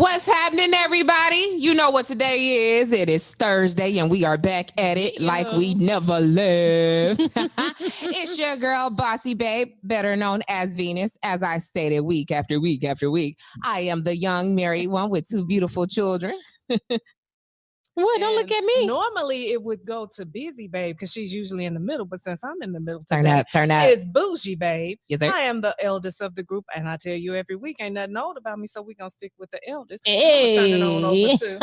What's happening, everybody? You know what today is. It is Thursday, and we are back at it like we never left. It's your girl, Bossy Babe, better known as Venus. As I stated week after week after week, I am the young married one with two beautiful children. What? Don't look at me. Normally it would go to Busy Babe because she's usually in the middle, but since I'm in the middle Turn today, up. it's Bougie Babe. Yes, sir. I am the eldest of the group, and I tell you every week ain't nothing old about me, so we're gonna stick with the eldest. Hey. Turn it on over to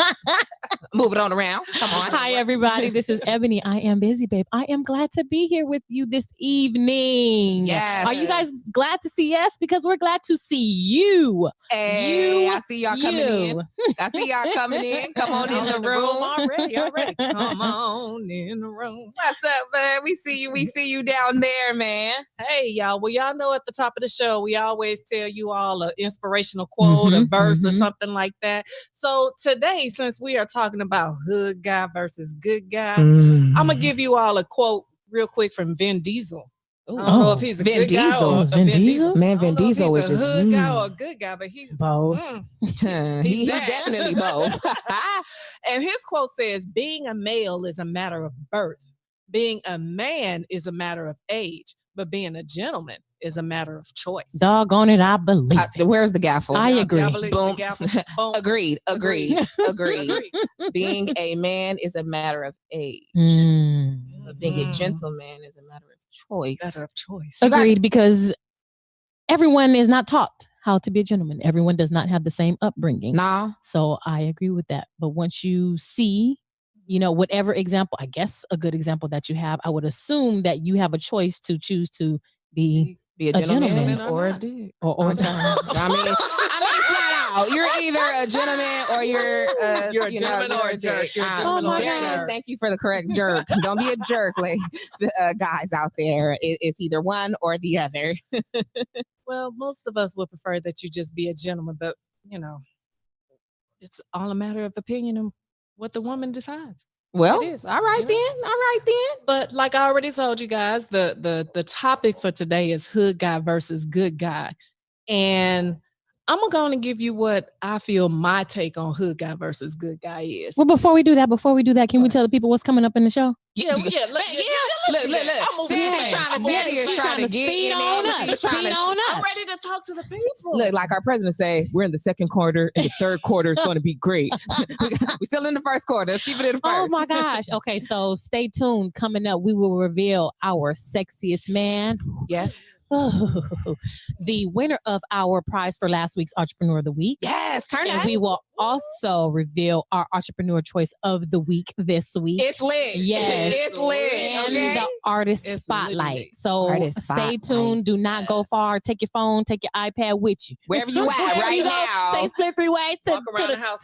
Move it on around. Come on. Hi, everybody. This is Ebony. I am Busy Babe. I am glad to be here with you this evening. Yes. Are you guys glad to see us? Because we're glad to see you. Hey, I see y'all coming in. I see y'all coming in. Come on in the room already. Come on in the room. What's up, man? We see you. We see you down there, man. Hey, y'all. Well, y'all know at the top of the show, we always tell you all an inspirational quote, a verse, or something like that. So today, since we are talking about hood guy versus good guy, I'm going to give you all a quote real quick from Vin Diesel. I don't know if he's a Vin good guy Diesel. or a Vin Diesel? Man, Vin Diesel is just a hood guy or a good guy, but he's both. He's definitely both. And his quote says, "Being a male is a matter of birth. Being a man is a matter of age. But being a gentleman is a matter of choice." Doggone it, I believe it. Where's the gaffle? I agree. Boom. Boom. Agreed. Being a man is a matter of age. But being a gentleman is a matter of choice. Agreed, because everyone is not taught how to be a gentleman. Everyone does not have the same upbringing. Nah. So I agree with that. But once you see, whatever example, I guess a good example that you have, I would assume that you have a choice to choose to be a gentleman or a dick. Or I mean, flat out. You're either a gentleman or you're a gentleman or a jerk. You're a gentleman or a jerk. Thank you for the correct jerk. Don't be a jerk, like the guys out there. It's either one or the other. Well, most of us would prefer that you just be a gentleman, but it's all a matter of opinion and what the woman decides. Well, it is. All right then. But like I already told you guys, the topic for today is hood guy versus good guy. And I'm going to give you what I feel my take on hood guy versus good guy is. Well, before we do that, can we tell the people what's coming up in the show? Look. Sandy's trying to get on up. I'm ready to talk to the people. Look, like our president say, we're in the second quarter, and the third quarter is going to be great. We're still in the first quarter. Let's keep it in the first. Oh my gosh. Okay, so stay tuned. Coming up, we will reveal our sexiest man. Yes. The winner of our prize for last week's Entrepreneur of the Week. Yes, and we will also reveal our Entrepreneur Choice of the Week this week. It's lit. Yes. It's lit. And Okay. the Artist Spotlight. So stay tuned. Do not go far. Take your phone, take your iPad with you. Wherever you at right now. Take Spilt3 Wayz to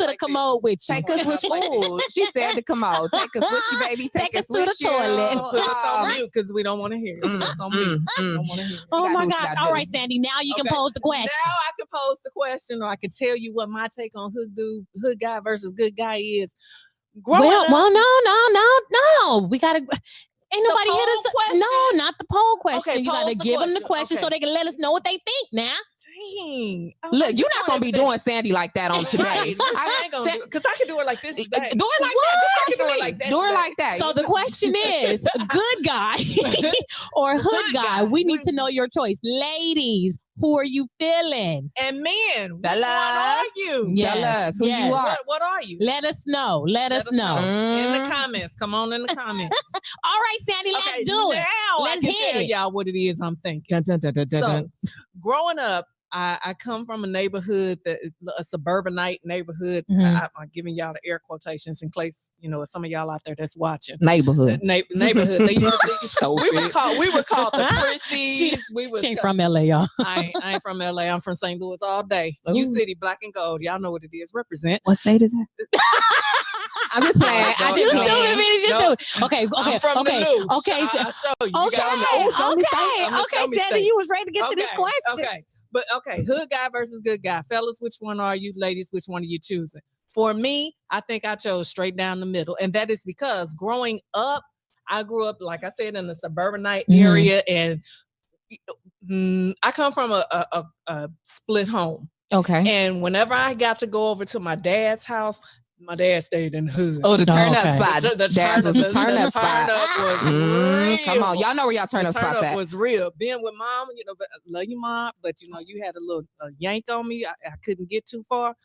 the commode with you. Take us with you. She said the commode. Take us with you, baby. Take us to with the you. toilet. Put us on mute because we don't want to hear it. Put us on mute. We don't want to hear it. Oh my gosh. All right, Sandi. Now you can pose the question. Now I can pose the question, or I can tell you what my take on hood guy versus good guy is. Well, no. We gotta. Ain't nobody hit us. No, not the poll question. Okay, you gotta give them the question so they can let us know what they think now. Dang. Look, you're not gonna be doing Sandi like that on today. I ain't gonna do it, because I can do it like this today. Do it like that. Just I can do it like that. Do it like that. So the question is, good guy or hood guy? We need to know your choice. Ladies, who are you feeling? And men, which one are you? Tell us who you are. What are you? Let us know. Let us know. In the comments. Come on in the comments. All right, Sandi, let's do it. Now Let's I can hit tell it. y'all what it is I'm thinking. So, growing up, I come from a neighborhood, a suburbanite neighborhood. I'm giving y'all the air quotations in case, some of y'all out there that's watching. Neighborhood. Neighborhood. They used to we were called the Prissies. She ain't from LA, y'all. I ain't from LA. I'm from St. Louis all day. Ooh. You city, black and gold. Y'all know what it is. Represent. What state is that? I'm just playing. Okay. I'm from the news. Okay. I'll show you. Okay, Sandi, you was ready to get to this question. Okay. But okay, hood guy versus good guy. Fellas, which one are you? Ladies, which one are you choosing? For me, I think I chose straight down the middle. And that is because growing up, I grew up, like I said, in the suburbanite area. And I come from a split home. Okay. And whenever I got to go over to my dad's house, my dad stayed in the hood. Oh, the turn up okay. spot. Dad's was the turn up spot. Turn up was real. Come on, y'all know where y'all turn up spots at. Was real. Being with mom, but I love you, mom, but you had a little yank on me. I couldn't get too far.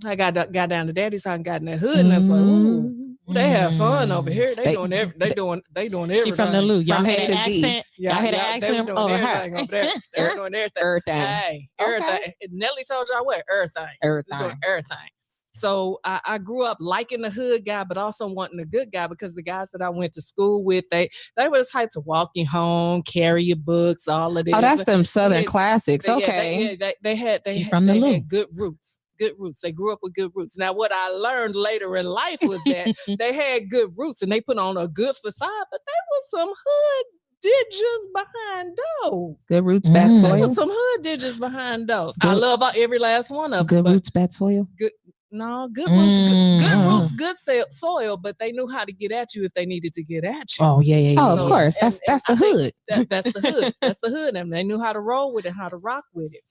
I got down to daddy's house and got in the hood, and I was like, ooh, they have fun over here. They doing everything. She from the Lou. Y'all From hear A the to Z. accent? Y'all hear the accent over her? Over there. They was doing everything. Everything. Hey, everything. Okay. Nelly told y'all what? Everything. It's doing everything. So I grew up liking the hood guy, but also wanting the good guy, because the guys that I went to school with, they were the type to walk you home, carry your books, all of this. Oh, that's them Southern classics. Okay. They had good roots. Good roots. They grew up with good roots. Now, what I learned later in life was that they had good roots and they put on a good facade, but there was some hood digits behind those. Good roots, bad soil. There was some hood digits behind those. I love every last one of them. Good roots, bad soil. Good roots, good soil, but they knew how to get at you if they needed to get at you. Oh, yeah. Oh, of course. That's the hood. That's the hood. That's the hood. And they knew how to roll with it, how to rock with it.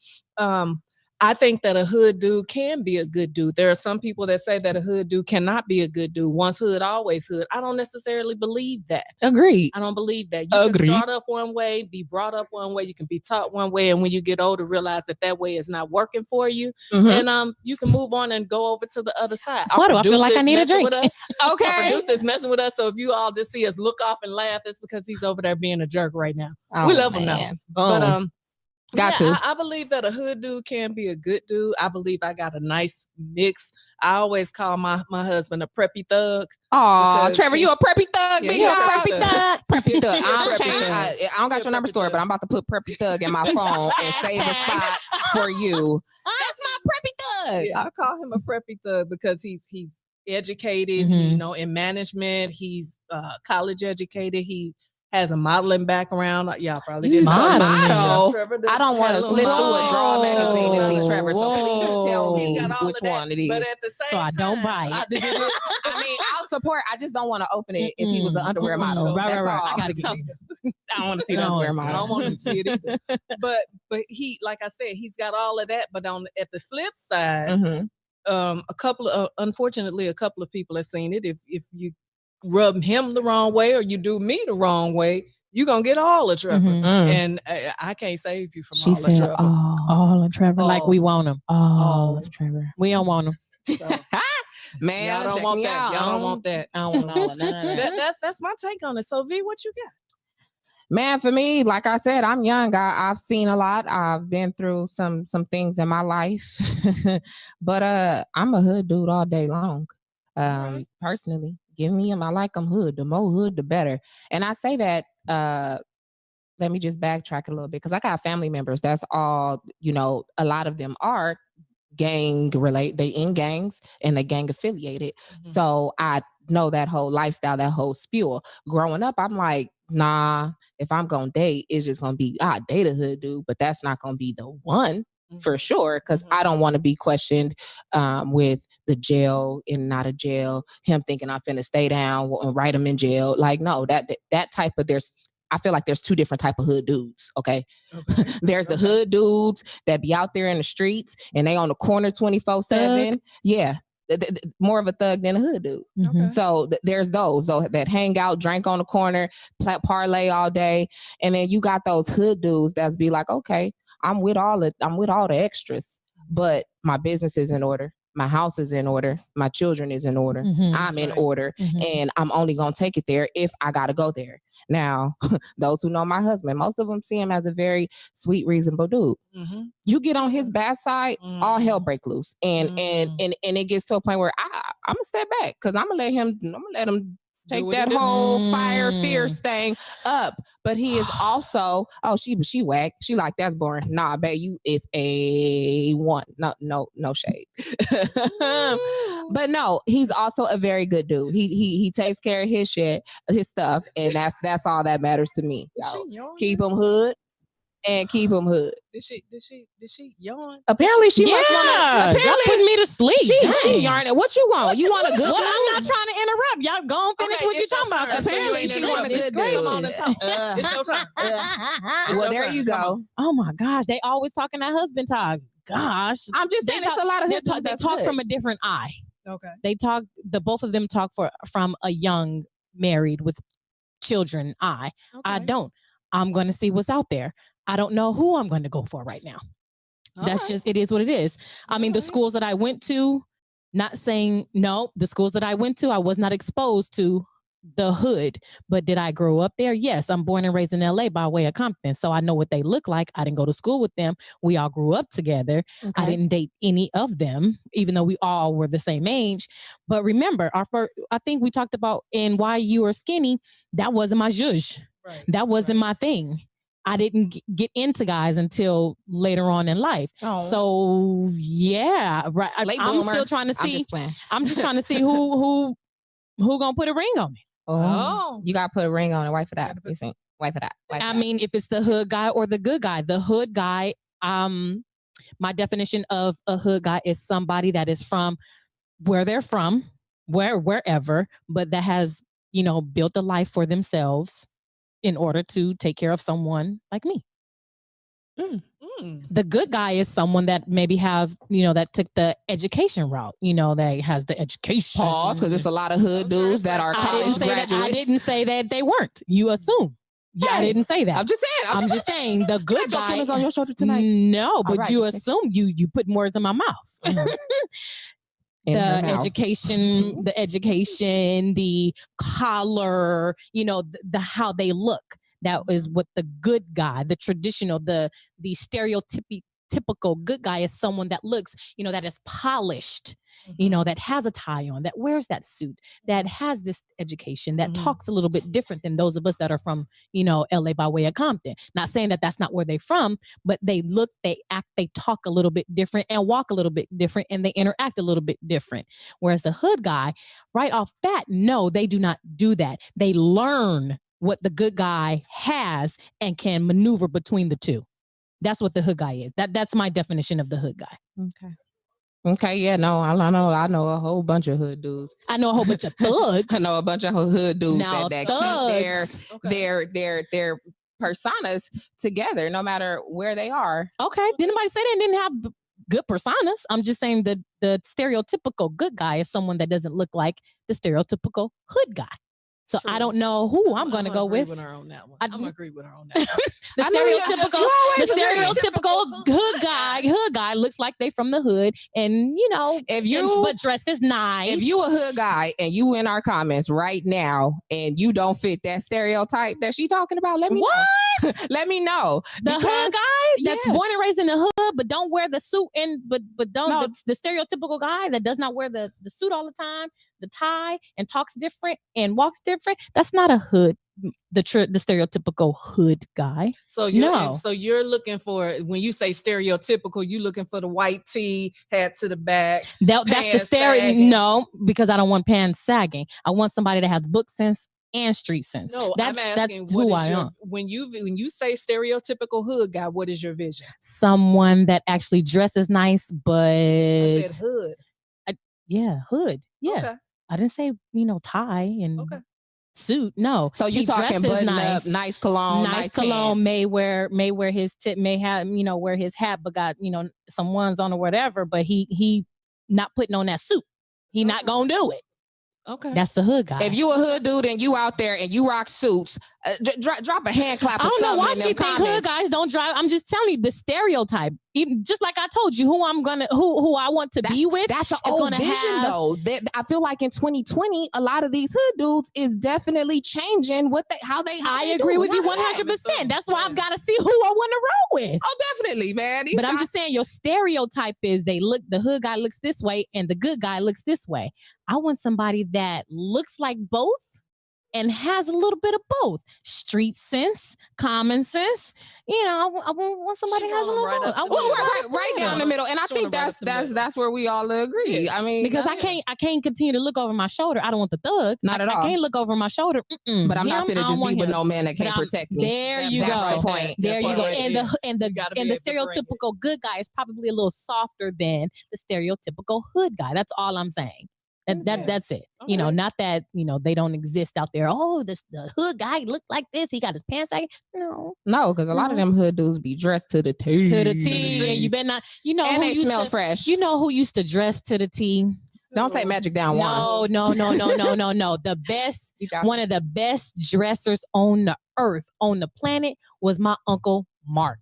I think that a hood dude can be a good dude. There are some people that say that a hood dude cannot be a good dude. Once hood, always hood. I don't necessarily believe that. Agreed. I don't believe that. You can start up one way, be brought up one way. You can be taught one way. And when you get older, realize that way is not working for you. Mm-hmm. And you can move on and go over to the other side. Why do I feel like I need a drink? Okay. Our producer's messing with us. So if you all just see us look off and laugh, it's because he's over there being a jerk right now. Oh, we love him now. But I believe that a hood dude can be a good dude. I believe I got a nice mix. I always call my husband a preppy thug. Oh, Trevor, you a preppy thug? Yeah, preppy thug. Preppy thug. I don't got your number stored, but I'm about to put preppy thug in my phone and save a spot for you. That's my preppy thug. Yeah, I call him a preppy thug because he's educated, in management. He's college educated. He has a modeling background. Y'all probably didn't know. Model. I don't want to flip through a draw magazine and see Trevor, so please tell me which one it is. But at the same time, I don't buy it. I mean, I'll support. I just don't want to open it if he was an underwear model. Right. I gotta get it. I don't want to see the underwear model. I don't want to see it either. But he, like I said, he's got all of that. But at the flip side, unfortunately, a couple of people have seen it. If you rub him the wrong way or you do me the wrong way, you're going to get all of Trevor. And I can't save you from all of Trevor. All of Trevor, like we want him. All of Trevor. We don't want him. So, man, y'all don't want that. Y'all don't want that. I don't want all of that. That's my take on it. So, V, what you got? Man, for me, like I said, I'm young. I've seen a lot. I've been through some things in my life. But I'm a hood dude all day long. Personally. Give me him. I like them hood. The more hood, the better. And I say that, let me just backtrack a little bit because I got family members. That's all, a lot of them are gang related. They in gangs and they gang affiliated. Mm-hmm. So I know that whole lifestyle, that whole spiel. Growing up, I'm like, nah, if I'm going to date, it's just going to be, I date a hood dude, but that's not going to be the one. For sure, because I don't want to be questioned with the jail and not a jail. Him thinking I'm finna stay down and write him in jail. Like, no, that type of I feel like there's two different type of hood dudes. Okay. There's the hood dudes that be out there in the streets and they on the corner 24/7. Yeah. More of a thug than a hood dude. Okay. So there's those that hang out, drink on the corner, parlay all day. And then you got those hood dudes that's be like, okay, I'm with all the extras, but my business is in order. My house is in order. My children is in order. I'm in order. And I'm only going to take it there if I got to go there. Now, those who know my husband, most of them see him as a very sweet, reasonable dude. You get on his bad side, all hell break loose. And it gets to a point where I'm going to step back because I'm going to let him take that whole fire fierce thing up. But he is also, she whack. She like, that's boring. Nah, babe, you is A1. No shade. But no, he's also a very good dude. He takes care of his shit, his stuff, and that's all that matters to me. So keep him hood. And keep him hood. Did she yawn? Apparently she must want to. Apparently y'all putting me to sleep. She yarning. What you want? You want a good dude? I'm not trying to interrupt. Y'all go and finish what you're talking about. Apparently she want a good dude. It's your time. Well, there you go. Oh my gosh, they always talking that husband talk. gosh. I'm just saying, it's a lot of hood dudes they that's talk good. from a different eye. Okay. They talk. Both of them talk from a young, married with children eye. Okay. I don't. I'm going to see what's out there. I don't know who I'm going to go for right now. That's just, it is what it is. I mean, the schools that I went to, not saying no, the schools that I went to, I was not exposed to the hood, but did I grow up there? Yes, I'm born and raised in LA by way of Compton, so I know what they look like. I didn't go to school with them. We all grew up together. Okay. I didn't date any of them, even though we all were the same age. But remember, I think we talked about in Why You Are Skinny, that wasn't my zhuzh. Right. That wasn't my thing. I didn't get into guys until later on in life. Oh. So yeah, right. I'm still trying to see. I'm just trying to see who gonna put a ring on me. Oh, you gotta put a ring on it. Wife it out. Wife it out. I mean, if it's the hood guy or the good guy, the hood guy. My definition of a hood guy is somebody that is from where they're from, wherever, but that has built a life for themselves in order to take care of someone like me. The good guy is someone that maybe have, that took the education route, that has the education. Pause, because it's a lot of hood dudes that are college graduates. I didn't say that they weren't. You assume. Yeah, I didn't say that. I'm just saying. I'm just saying the good guy. Your on your shoulder tonight. No, but you assume you put words in my mouth. The education, the collar, the how they look. That is what the good guy, the traditional, the stereotypical good guy is someone that looks, that is polished, that has a tie on, that wears that suit, that has this education, that talks a little bit different than those of us that are from, LA by way of Compton. Not saying that that's not where they're from, but they look, they act, they talk a little bit different and walk a little bit different and they interact a little bit different. Whereas the hood guy, right off bat, no, they do not do that. They learn what the good guy has and can maneuver between the two. That's what the hood guy is. That's my definition of the hood guy. Okay. Yeah. No, I know a whole bunch of hood dudes. I know a whole bunch of thugs. I know a bunch of hood dudes now, that keep their personas together, no matter where they are. Okay. Did anybody say they didn't have good personas? I'm just saying the stereotypical good guy is someone that doesn't look like the stereotypical hood guy. So true. I don't know who I'm going to go with. Her on that one. I'm going to agree with her on that one. the stereotypical hood guy looks like they from the hood, and but dresses nice. If you a hood guy and you in our comments right now and you don't fit that stereotype that she talking about, let me know. Let me know. The hood guy that's born and raised in the hood, but don't wear the suit but don't the stereotypical guy that does not wear the suit all the time, the tie, and talks different and walks different. That's not a hood, the stereotypical hood guy. So you're looking for, when you say stereotypical, you looking for the white tee, hat to the back. That's the stereo. No, because I don't want pants sagging. I want somebody that has book sense and street sense. No, that's who I am. When you say stereotypical hood guy, what is your vision? Someone that actually dresses nice, but I said hood. Hood. Yeah. Okay. I didn't say tie and suit. No. So you talking button up, nice cologne, nice cologne. May wear his tip, may have wear his hat, but got some ones on or whatever. But he not putting on that suit. He not gonna do it. Okay, that's the hood guy. If you a hood dude and you out there and you rock suits, drop a hand clap. I don't know why she think hood guys don't drive. I'm just telling you the stereotype. Even, just like I told you, who I want to be with. That's an old vision, though. I feel like in 2020, a lot of these hood dudes is definitely changing how they. I agree with you 100%. That's why I've got to see who I want to roll with. Oh, definitely, man. But I'm just saying, your stereotype is the hood guy looks this way and the good guy looks this way. I want somebody that looks like both and has a little bit of both. Street sense, common sense. I want somebody who has a little right down the middle. And I think that's where we all agree. Yeah. I mean, because I can't continue to look over my shoulder. I don't want the thug. Not at all. I can't look over my shoulder. But I'm not finna just be with no man that can't protect me. There you go. That's the point. There you go. And the stereotypical good guy is probably a little softer than the stereotypical hood guy. That's all I'm saying. That's it. Okay. You know, not that, you know, they don't exist out there. Oh, the hood guy looked like this. He got his pants sagging. No, because a lot of them hood dudes be dressed to the T. to the T, and you better not. You know, And who they used smell to, fresh. You know who used to dress to the T? Don't say Magic Down One. No. The best, one of the best dressers on the earth, on the planet, was my Uncle Mark.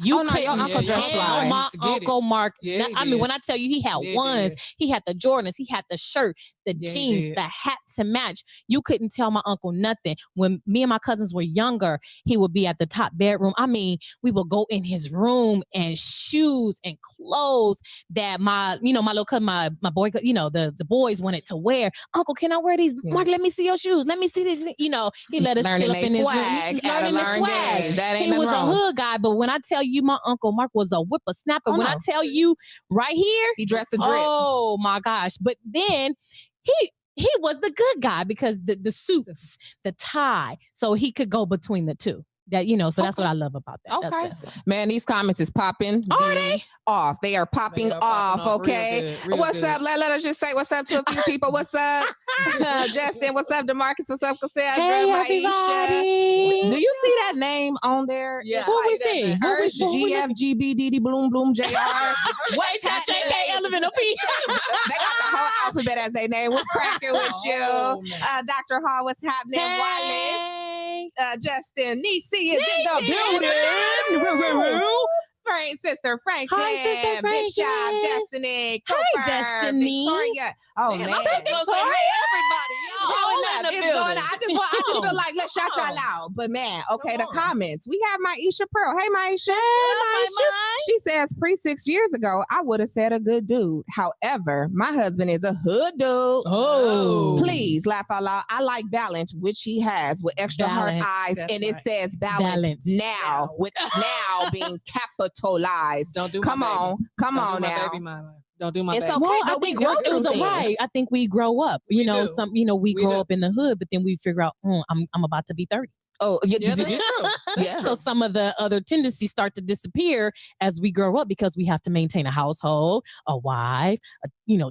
Your uncle dressed fly. My Uncle Mark. Yeah, I mean, when I tell you, he had ones, he had the Jordans, he had the shirt, the jeans, the hat to match. You couldn't tell my uncle nothing. When me and my cousins were younger, he would be at the top bedroom. I mean, we would go in his room and shoes and clothes that my little cousin, my boy, the boys wanted to wear. Uncle, can I wear these? Mark, let me see your shoes. Let me see this. You know, he let us chill up in his room. Learning the swag. That ain't he was wrong. a hood guy, but when I tell you, my Uncle Mark was a whippersnapper. When I tell you right here, he dressed a drip. Oh my gosh! But then he was the good guy because the suits, the tie, so he could go between the two. That so that's what I love about that. Okay, man, these comments is popping. Are they off? They are popping off. Okay, what's up? Let us just say what's up to a few people. What's up, Justin? What's up, DeMarcus? What's up, Cassandra? Hey, Maisha? Do you see that name on there? Yeah. Who we see? Urge GFGBDD Bloom Bloom JR. Wait, JK Element of P. They got the whole alphabet as their name. What's cracking with you? Dr. Hall, what's happening? Hey. Justin, Niecy is in the building. Frank, Sister Franklin. Hi, Sister Franklin. Bishop, Destiny, Cooper, Destiny. Victoria. Oh, man. I'm just gonna say, hey, everybody. It's going up. I just feel like, let's shout y'all out. But man, okay, the comments. We have Maisha Pearl. Hey, Maisha. She says, 6 years ago, I would have said a good dude. However, my husband is a hood dude. Oh. Please laugh out loud. I like balance, which he has with extra heart eyes. That's and it says balance now, with now being capitalized. Don't do Come on now. Don't do my It's baby. okay. Well, but I think we go through things. right. I think we grow up. We do. We grow do. up in the hood, but then we figure out, I'm about to be 30. Oh, yeah, Yeah, that's true. That's Yeah. So some of the other tendencies start to disappear as we grow up because we have to maintain a household, a wife,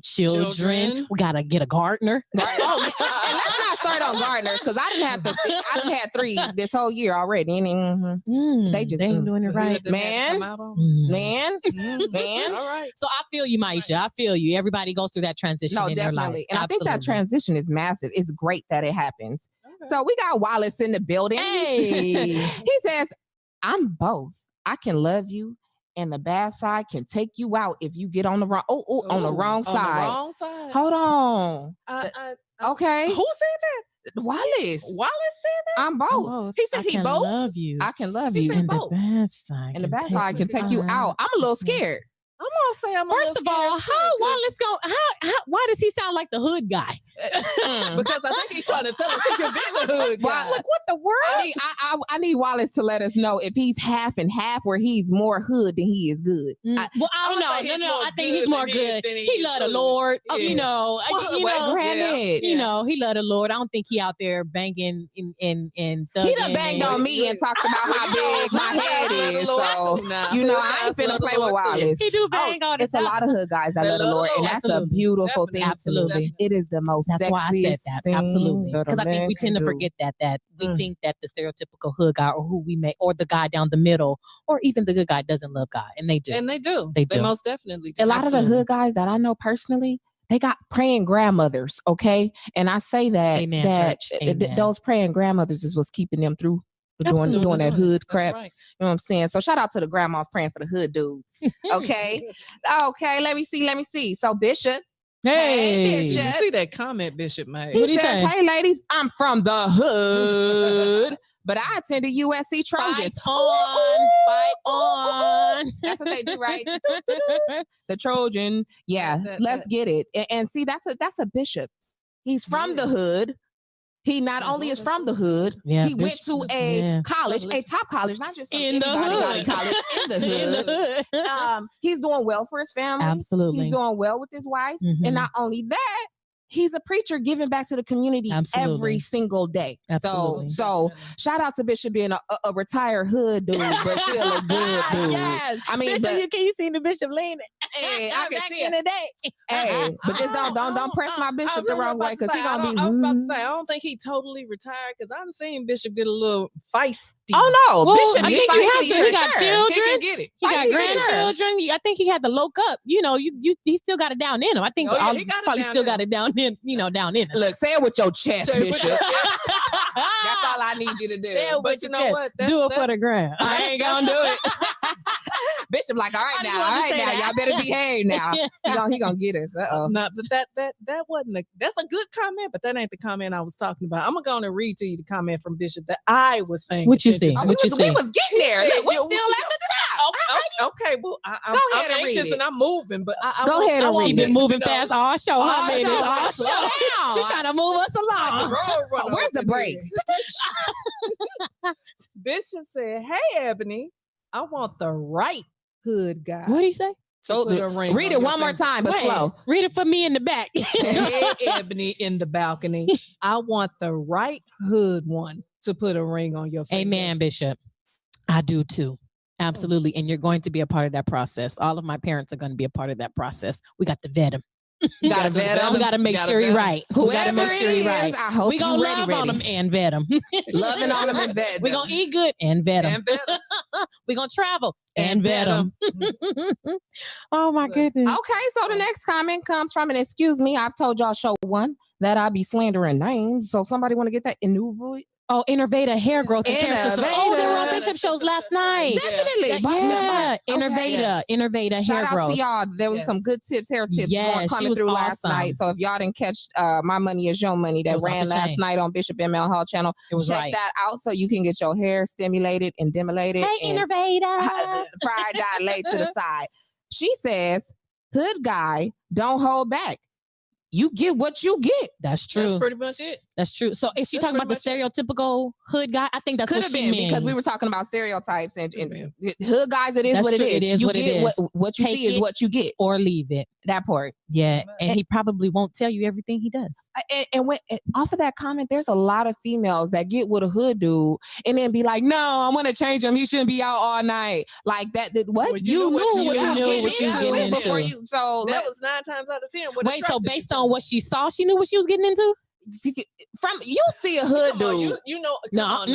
children. We gotta get a gardener. Right. Oh, and let's not start on gardeners because I didn't have 3 this whole year already. They ain't doing it right. Man. All right. So I feel you, Maisha. I feel you. Everybody goes through that transition in their life. Definitely. And I think that transition is massive. It's great that it happens. Okay. So we got Wallace in the building. Hey. He says, I'm both. I can love you and the bad side can take you out if you get on the wrong on the wrong side. On the wrong side. Hold on. Okay. Who said that? Wallace. Wallace said that? I'm both. He said he both? Love you. I can love He you. said And both. the bad side. And the bad side can take you out. I'm a little scared. I'm gonna say I'm First of all, how Wallace go? Why does he sound like the hood guy? Because I think he's trying to tell us he can be the hood guy. Like, what the world? I need Wallace to let us know if he's half and half, where he's more hood than he is good. I don't know. No, I think he's more good. He love the Lord. Yeah. He love the Lord. I don't think he out there banging in He done banged on me and talked about how big my head is. So I ain't finna play with Wallace. He do bang on it's a lot of hood guys that love the Lord, and that's a beautiful thing. Absolutely, it is the most. That's why I said that. Absolutely, because I think we tend to forget that we think that the stereotypical hood guy, or who we may, or the guy down the middle, or even the good guy doesn't love God, and they do. And they do. They most definitely do. A lot of the hood guys that I know personally, they got praying grandmothers. Okay, and I say that those praying grandmothers is what's keeping them through. Doing that hood crap. Right. You know what I'm saying? So shout out to the grandmas praying for the hood dudes. Okay. Okay. Let me see. So Bishop. Hey, Bishop. Did you see that comment Bishop made? He says, hey ladies, I'm from the hood, but I attended USC Trojans. Fight on. That's what they do, right? The Trojan. Yeah. Let's get it. And see, that's a bishop. He's from the hood. He not only is from the hood, he went to a college, a top college, not just in the hood. College, in the hood. He's doing well for his family. Absolutely. He's doing well with his wife. And not only that, he's a preacher giving back to the community every single day. Absolutely. So shout out to Bishop being a retired hood dude, but still a good dude. Yes. I mean, Bishop, can you see the bishop leaning? Hey, I can back see in it. the day. Hey, but just don't press my bishop the wrong way because he gonna be. I was about to say, I don't think he totally retired because I've seen Bishop get a little feisty. Oh no, Well, Bishop, I think you have to. He got children. He can get it. He got grandchildren. I think he had to loke up. You know, he still got it down in him. I think he probably still got it down in. You know, down in. Look, say it with your chest, Bishop. That's all I need you to do. But you know what? Do it for the gram. I ain't gonna do it. Bishop, like, all right now, y'all better behave now. He gonna get us. No, but that wasn't. That's a good comment, but that ain't the comment I was talking about. I'm gonna go and read to you the comment from Bishop that I was paying. What you see? We was getting there. Look, we're still at the top. Okay, well, I'm anxious and I'm moving, but go ahead and read. She been moving fast all show. Slow down. She's trying to move us along. Where's the brakes? Bishop said, "Hey, Ebony, I want the right hood guy." What do you say? So read it one more time, but slow. Read it for me in the back. Hey, Ebony in the balcony. I want the right hood one to put a ring on your finger. Amen, Bishop. I do too. Absolutely. And you're going to be a part of that process. All of my parents are going to be a part of that process. We got to vet him. We got to make sure he's right. We got to make sure he's right. I hope we going to love on him and vet him. Loving on him and vet him. We're going to eat good and vet him. We're going to travel and vet him. Oh, my goodness. Okay, so the next comment comes from, and excuse me, I've told y'all show one that I be slandering names. So somebody want to get that Innovative? Oh, Innovator hair growth and hair system. Oh, they were on Bishop shows last night. Definitely. Yeah. Innovator hair Shout growth. out to y'all. There was some good hair tips coming through last night. So if y'all didn't catch My Money Is Your Money that ran last night on Bishop ML Hall channel, check that out so you can get your hair stimulated and demulated. Hey, Innovator. Fried out, laid to the side. She says, hood guy, don't hold back. You get what you get. That's true. That's pretty much it. That's true. So is she talking about the stereotypical hood guy? I think that's what she means. Because we were talking about stereotypes and hood guys. It is what it is. It is what it is. What you see is what you get, or leave it. That part. Yeah, and he probably won't tell you everything he does. And when off of that comment, there's a lot of females that get with a hood dude and then be like, "No, I want to change him. He shouldn't be out all night." Like that. What well, you knew what you was getting into before you. So that was 9 times out of 10. Wait, so based on what she saw, she knew what she was getting into? From you see a hood dude, you know. Come on.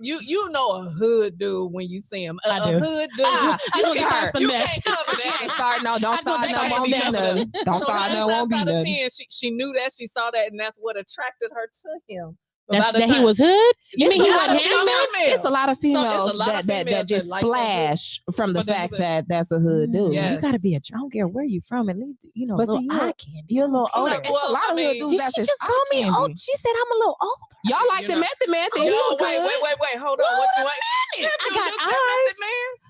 You know a hood dude when you see him. A hood dude. I don't get some mess. She ain't starting no. Don't start no. Won't be nothing. Don't start no. Won't be nothing. She knew that. She saw that, and that's what attracted her to him. That he was hood? You mean he wasn't handsome? It's a lot of females that just splash from the fact that that's a hood dude. You gotta be I don't care where you from, at least but see, eye candy. You're a little older. It's a lot of hood dudes. She just called me old. She said I'm a little old. Y'all like the Method Man thing. Wait. Hold on. What you like? I got eyes.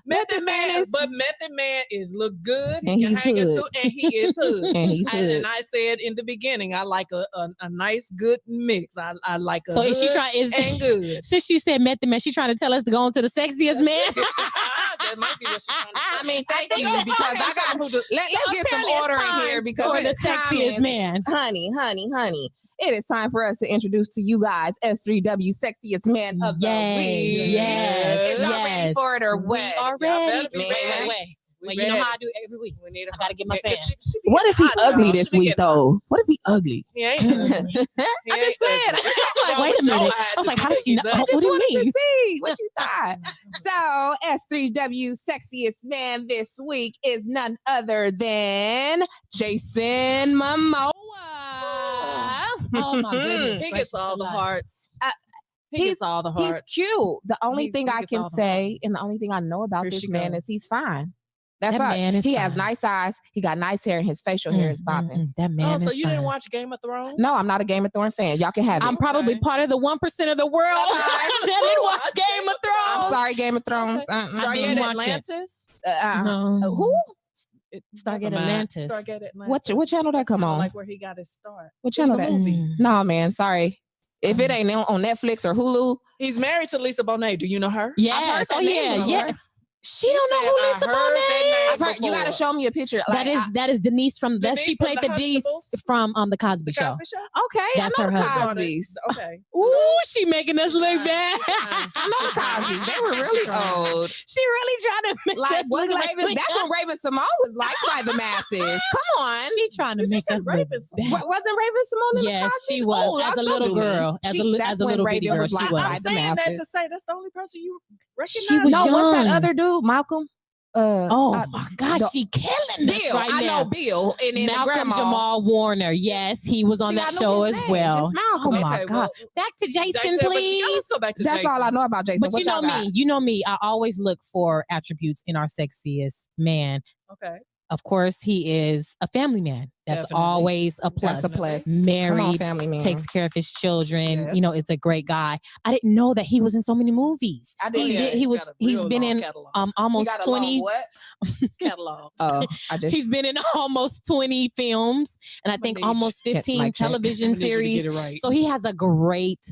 Method Man is look good. And he's hood. And he is hood. And he's hood. And I said in the beginning, I like a nice good mix. I like a so hood is she trying and good. Since she said Method Man, she trying to tell us to go on to the sexiest man. That might be what she's trying to say. I mean, thank you, because I got let's get some order in here because the sexiest man. Honey. It is time for us to introduce to you guys S3W Sexiest Man of the Week. Yes. Is y'all ready for it or what? We are ready. Wait, you know how I do every week. I gotta get my fan. What if he's ugly this week, though? What if he's ugly? He ain't I'm just saying. Wait a minute. I was like, how does she know? I just what do you wanted mean? to see what you thought. So, S3W Sexiest Man this week is none other than Jason Momoa. Oh my goodness. He gets all the hearts. He gets all the hearts. He's cute. The only thing I can say, and the only thing I know about this man is he's fine. That's all. He has nice eyes. He got nice hair, and his facial hair is bopping. That man is so you didn't watch Game of Thrones? No, I'm not a Game of Thrones fan. Y'all can have it. I'm probably part of the 1% of the world that didn't watch Game of Thrones. I'm sorry, Game of Thrones. Stargate Atlantis? Who? Stargate Atlantis. What channel that come on? Like where he got his start. What channel that? No, man. Sorry. If it ain't on Netflix or Hulu. He's married to Lisa Bonet. Do you know her? Yes. Oh, yeah. She don't know who Lisa Bonet is. You got to show me a picture. That is Denise from that. She played the Denise from the Cosby Show. Okay, that's I know her the husband. Cosbys. Okay. Ooh, she making us look bad. I know the Cosbys. They were really old. She really trying to make us look like that's when Raven Simone was liked by the masses. Come on, she trying to make us look bad. Wasn't Raven Simone in the Cosbys? Yes, she was as a little girl, as a little bitty girl. She was. I'm saying that to say that's the only person you recognize. She was young. What's that other dude, Malcolm? My gosh, she killing this Bill. right now. I know Bill and Malcolm Jamal Warner. Yes, he was on that show as well. Just Malcolm. Oh my God! Back to Jason, please. Let's go back to That's Jason. all I know about Jason. But you know me. I always look for attributes in our sexiest man. Okay. Of course, he is a family man. That's always a plus. That's a plus. Married, family man. takes care of his children. Yes. You know, it's a great guy. I didn't know that he was in so many movies. I did. He's been in almost 20 catalog. He's been in almost 20 films and I think almost 15 television series. So he has a great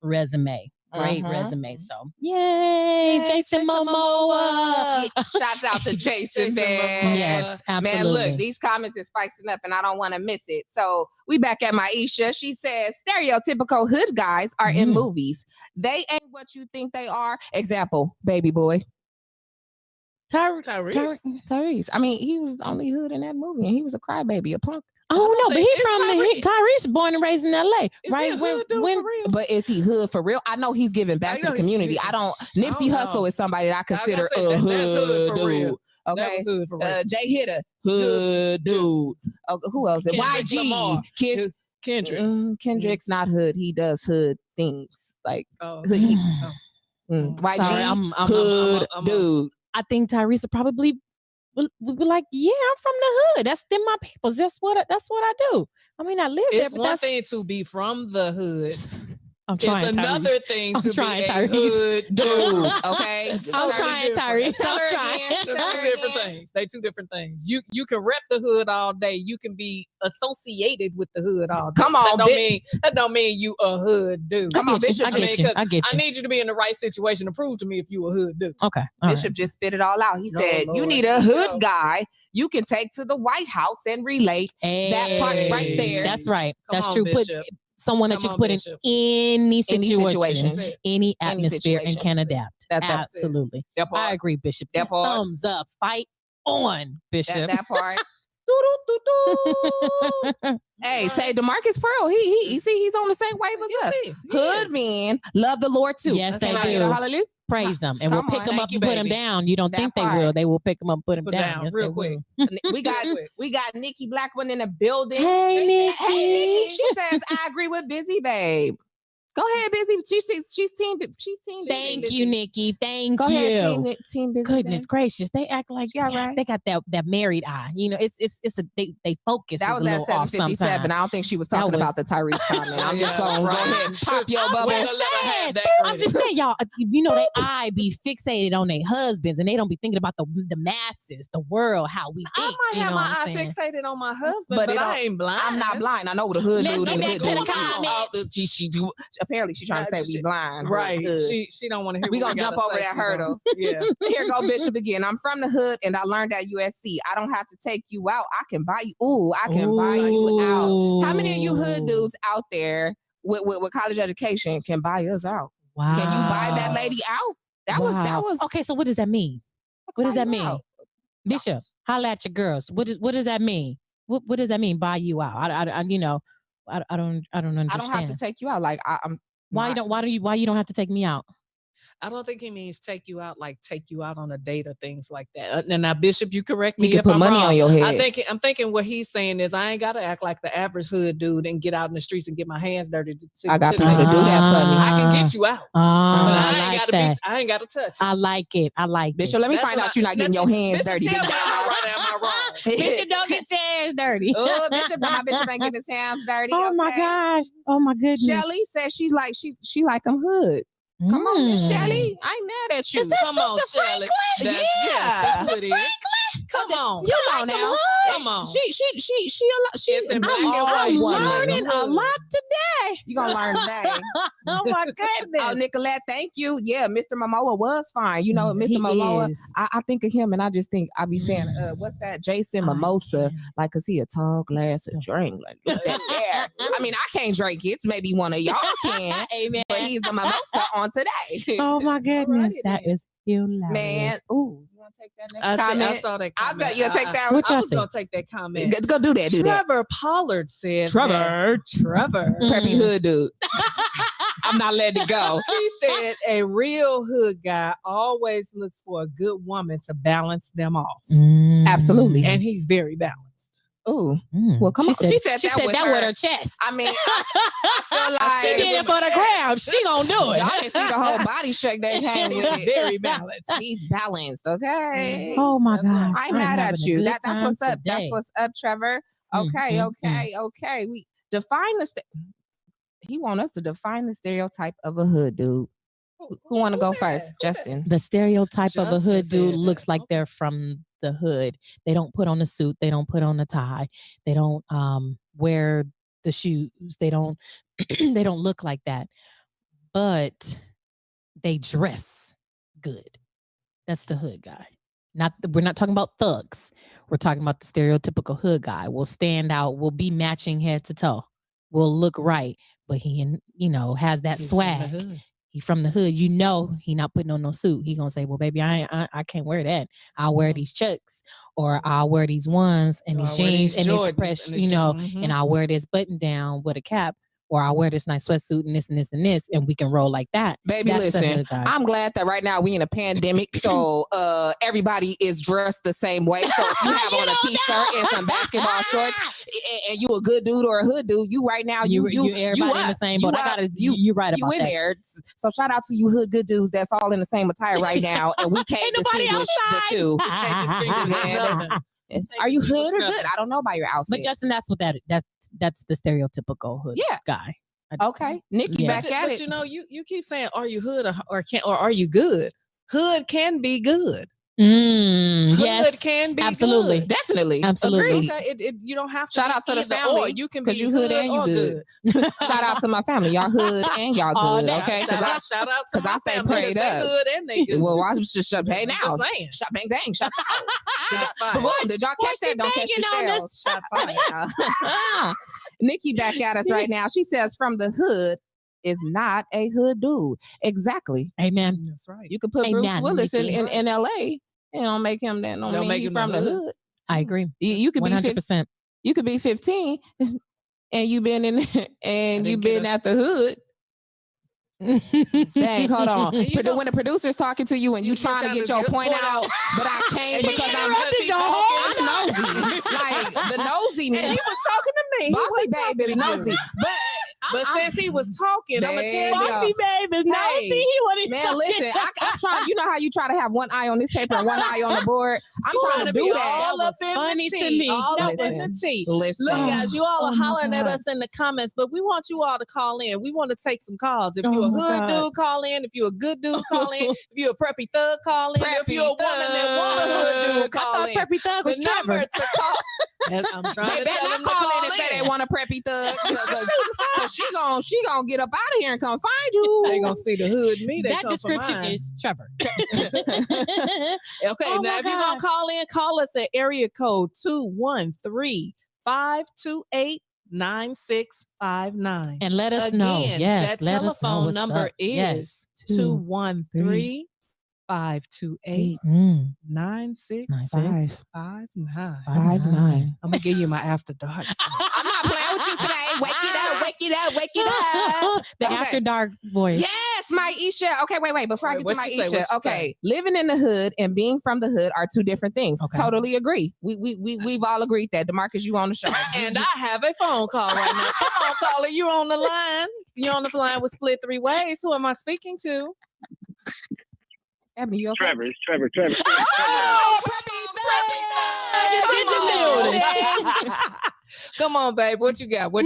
resume. Great resume. So, yay, Jason Momoa. Shouts out to Jason there. Yes, absolutely. Man, look, these comments is spicing up and I don't want to miss it. So, we back at Maisha. She says, stereotypical hood guys are in movies. They ain't what you think they are. Example, Baby Boy. Tyrese. I mean, he was only hood in that movie and he was a crybaby, a punk. Oh no, but he's from Tyrese born and raised in LA, right? But is he hood for real? I know he's giving back to the community. Nipsey Hussle is somebody that I consider a hood dude. Okay, Jay Hitter, hood dude. Who else? YG, Kendrick's not hood. He does hood things like hood. YG, hood dude. I think Tyrese probably would be like, yeah, I'm from the hood. That's them my peoples. That's what I do. I mean, I live there. It's one thing to be from the hood. I'm trying. It's another thing to be a hood dude. Okay, I'm trying, Tyrese. I'm trying. They're two different things. They two different things. You can rep the hood all day. You can be associated with the hood all day. Come on, that don't mean you a hood dude. Come on, Bishop. I get you. I need you to be in the right situation to prove to me if you a hood dude. Okay. Bishop just spit it all out. He said, "You need a hood guy you can take to the White House and relate." That part right there. That's right. That's on, true. Bishop. Put someone that you can put in any situation, any atmosphere, and can adapt. Absolutely. I agree, Bishop. Thumbs up. Fight on, Bishop. That part. Hey, say DeMarcus Pearl. He's on the same wave as us. Hood men love the Lord too. Yes, they do. Hallelujah. Praise them, and we'll pick them up and put them down. You don't think they will? They will pick them up, and put them down yes, real quick. We got Nikki Blackman in the building. Hey, Nikki. She says, "I agree with Busy Babe." Go ahead, Busy. She's team. Thank you, Nikki. Thank you. Go ahead, team Busy. Goodness gracious, they act like they got that married eye. You know, it's they focus. That was at 7:57. I don't think she was talking about the Tyrese comment. I'm just gonna go ahead and pop your bubble. I'm just saying, y'all. You know, they eye be fixated on their husbands, and they don't be thinking about the masses, the world, how we think. I might have my eye fixated on my husband, but I ain't blind. I'm not blind. I know what a hood dude and the comments. She apparently she's trying to say we blind. Right. She don't want to hear. We gonna jump over that hurdle. Yeah. Here go Bishop again. I'm from the hood and I learned at USC. I don't have to take you out. I can buy you. I can buy you out. How many of you hood dudes out there with college education can buy us out? Wow. Can you buy that lady out? That was okay. So what does that mean? What does that mean? Bishop, holla at your girls. What does that mean? What does that mean? Buy you out? I don't understand. I don't have to take you out. Like I'm. Why you don't have to take me out? I don't think he means take you out on a date or things like that. And now, Bishop, you correct me if I'm money wrong. On your head. I'm thinking what he's saying is I ain't got to act like the average hood dude and get out in the streets and get my hands dirty. I got people to do that for me. I can get you out. I ain't got to touch. I like it. Bishop, let me find out you're not getting your hands dirty. Am I wrong? Bishop, don't get your hands dirty. Oh, Bishop, my Bishop ain't getting his hands dirty. Oh my gosh. Oh my goodness. Shelly says she like them hood. Come on, Miss Shelly. I ain't mad at you. Is that Come on, Sister Shelly. Franklin? That's what it is. Franklin? Come on. You know now. Come on. She's in black and I'm white. learning a lot today. You gonna learn today. Oh my goodness. Oh, Nicolette, thank you. Yeah, Mr. Momoa was fine. You know, Mr. Momoa. I think of him and I just think I be saying, what's that? Jason Mimosa, like, cause he a tall glass of drink. Like, look at that there. I mean, I can't drink it. Maybe one of y'all can. Amen. But he's a mimosa on today. Oh my goodness, that is hilarious. Man, ooh. You want to take that next comment? I saw that comment. You'll take that What one? I was going to take that comment. Go do that. Trevor Pollard said Trevor. Preppy hood dude. I'm not letting it go. He said a real hood guy always looks for a good woman to balance them off. Absolutely. And he's very balanced. Ooh. Well, come on. She said that with her chest. I mean, I feel like she did it for the ground. She gonna do it. Y'all didn't see the whole body shake they came with it. Very balanced. He's balanced, okay? Oh my gosh. I'm mad at you. That's what's up. Today. That's what's up, Trevor. Okay. We define he want us to define the stereotype of a hood dude. Who want to go first? Justin. The stereotype of a hood dude looks like they're from the hood. They don't put on a suit. They don't put on a tie. They don't wear the shoes. They don't they don't look like that. But they dress good. That's the hood guy. We're not talking about thugs. We're talking about the stereotypical hood guy. Will stand out. Will be matching head to toe. Will look right. But he, has that swag. He from the hood. He not putting on no suit. He gonna say, well, baby, I can't wear that. I'll wear these chucks, or I'll wear these ones and these jeans and this press, and I'll wear this button down with a cap, or I'll wear this nice sweatsuit and this and this and this, and we can roll like that. Baby, listen, I'm glad that right now we in a pandemic, so everybody is dressed the same way. So if you have on a t-shirt and some basketball shorts, and you a good dude or a hood dude, you right now you everybody in the same boat. You right about you in that. there. So shout out to you hood good dudes that's all in the same attire right now, and we can't distinguish the two. We can't distinguish. Are you hood or good? I don't know about your outfit. But Justin, that's what that's the stereotypical hood guy. Okay, Nikki, back at it. But you keep saying, are you hood or are you good? Hood can be good. Yes, can be absolutely, good. Definitely, absolutely. Okay, you don't have to. Shout out to the family. Or you can be you hood and you good. Shout out to my family. Y'all hood and y'all good. Okay, shout out to because I stay prayed up. They good and they good. Well, I was just hey now. Just saying. Shot bang bang. Shot out. Did y'all catch that? Don't catch the shells. Shot fire. Nikki back at us right now. She says from the hood is not a hood dude. Exactly. Amen. That's right. You could put Bruce Willis in LA. And don't make him that. Don't make him from the hood. I agree. You could 100%. You could be 15 and you've been in and you've been at the hood. Dang, hold on. When the producer's talking to you and you trying to get your point out, but I can't because I'm nosy. Like the nosy man. And he was talking to me. Bossy babe is nosy. But since he was talking, I'm gonna tell you, Bossy babe is nosy. He wasn't man, listen, I'm trying. You know how you try to have one eye on this paper and one eye on the board. I'm trying to do that. All up in funny the to tea. me. All up in the tea. Listen. Look, guys, you all are hollering at us in the comments, but we want you all to call in. We want to take some calls. If you're a hood dude, call in. If you're a good dude, call in. If you're a preppy thug, call in. If you're a woman that want a hood dude, call in. Preppy thug was Trevor. To call. I'm trying they to better not call in and say they want a preppy thug because she gonna get up out of here and come find you. They gonna see the hood me. That description is Trevor. Okay, now if you're gonna call in, call us at area code 213-528-9659 and let us know. Yes, that let us know. Telephone number is 213-528-9659. 9659. I'm gonna give you my after dark. I'm not playing with you today. Wake it up. The after dark voice. Yes, Maisha. Okay, wait. Before I get to Maisha, okay. Living in the hood and being from the hood are two different things. Okay. Totally agree. We've all agreed that. DeMarcus, you on the show. And I have a phone call right now. Come on, caller. You on the line. You're on the line with Spilt3 Wayz. Who am I speaking to? Ebony, you okay? It's Trevor. Oh, Come on, babe. What you got? I'm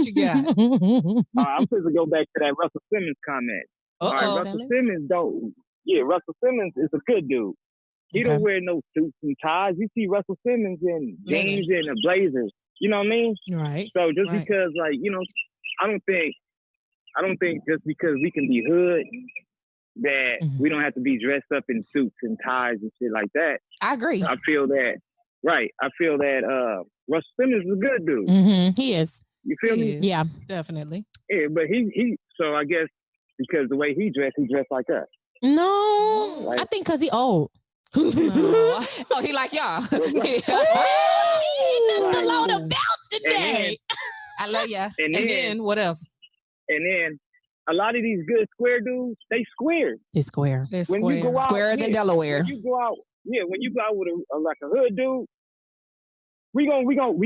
supposed to go back to that Russell Simmons comment. Russell Simmons don't. Yeah, Russell Simmons is a good dude. He don't wear no suits and ties. You see Russell Simmons in jeans and a blazers. You know what I mean? Right. So just because, like, you know, I don't think just because we can be hood that we don't have to be dressed up in suits and ties and shit like that. I agree. I feel that Russell Simmons is a good dude. He is. You feel me? Yeah, definitely. Yeah, but he. So I guess because the way he dressed like us. No, like, I think because he old. Oh, he like y'all. He ain't nothing alone about today. I love ya. And then what else? And then a lot of these good square dudes, they square. They're square. They're when square. You go out, Square than Delaware. When you go out with like a hood dude, we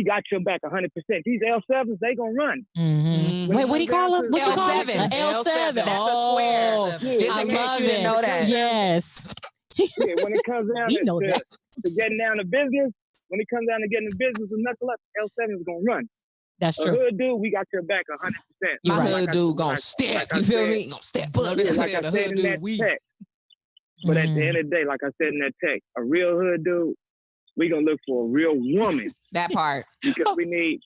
got your back 100%. These L7s, they gonna run. Wait, what do you call them? L7. L7. That's a square. Just in case you didn't know that. Yes. Yeah, when it comes down to getting down to business, with knuckle up, L7 is gonna run. That's true. A hood dude, we got your back 100%. My hood dude gonna step. You feel me? Gonna step up. Like I said in that text. But at the end of the day, like I said in that text, a real hood dude, we gonna look for a real woman. That part. Because we need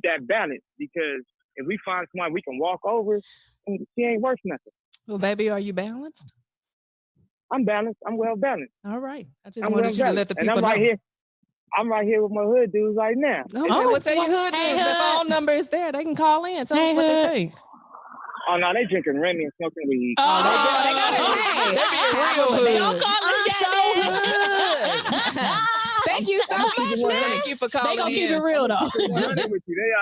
that balance. Because if we find someone we can walk over, she ain't worth nothing. Well, baby, are you balanced? I'm balanced. I'm well balanced. All right. I just wanted you to let the people know. I'm right here with my hood dudes right now. Okay, well, tell your hood dudes the phone number is there. They can call in. Tell us what they think. Oh, no, they drinking Remy and smoking weed. They got it. They don't call us so hood. Thank you so much. Thank you for calling in. They gonna keep it real, though. With you. They out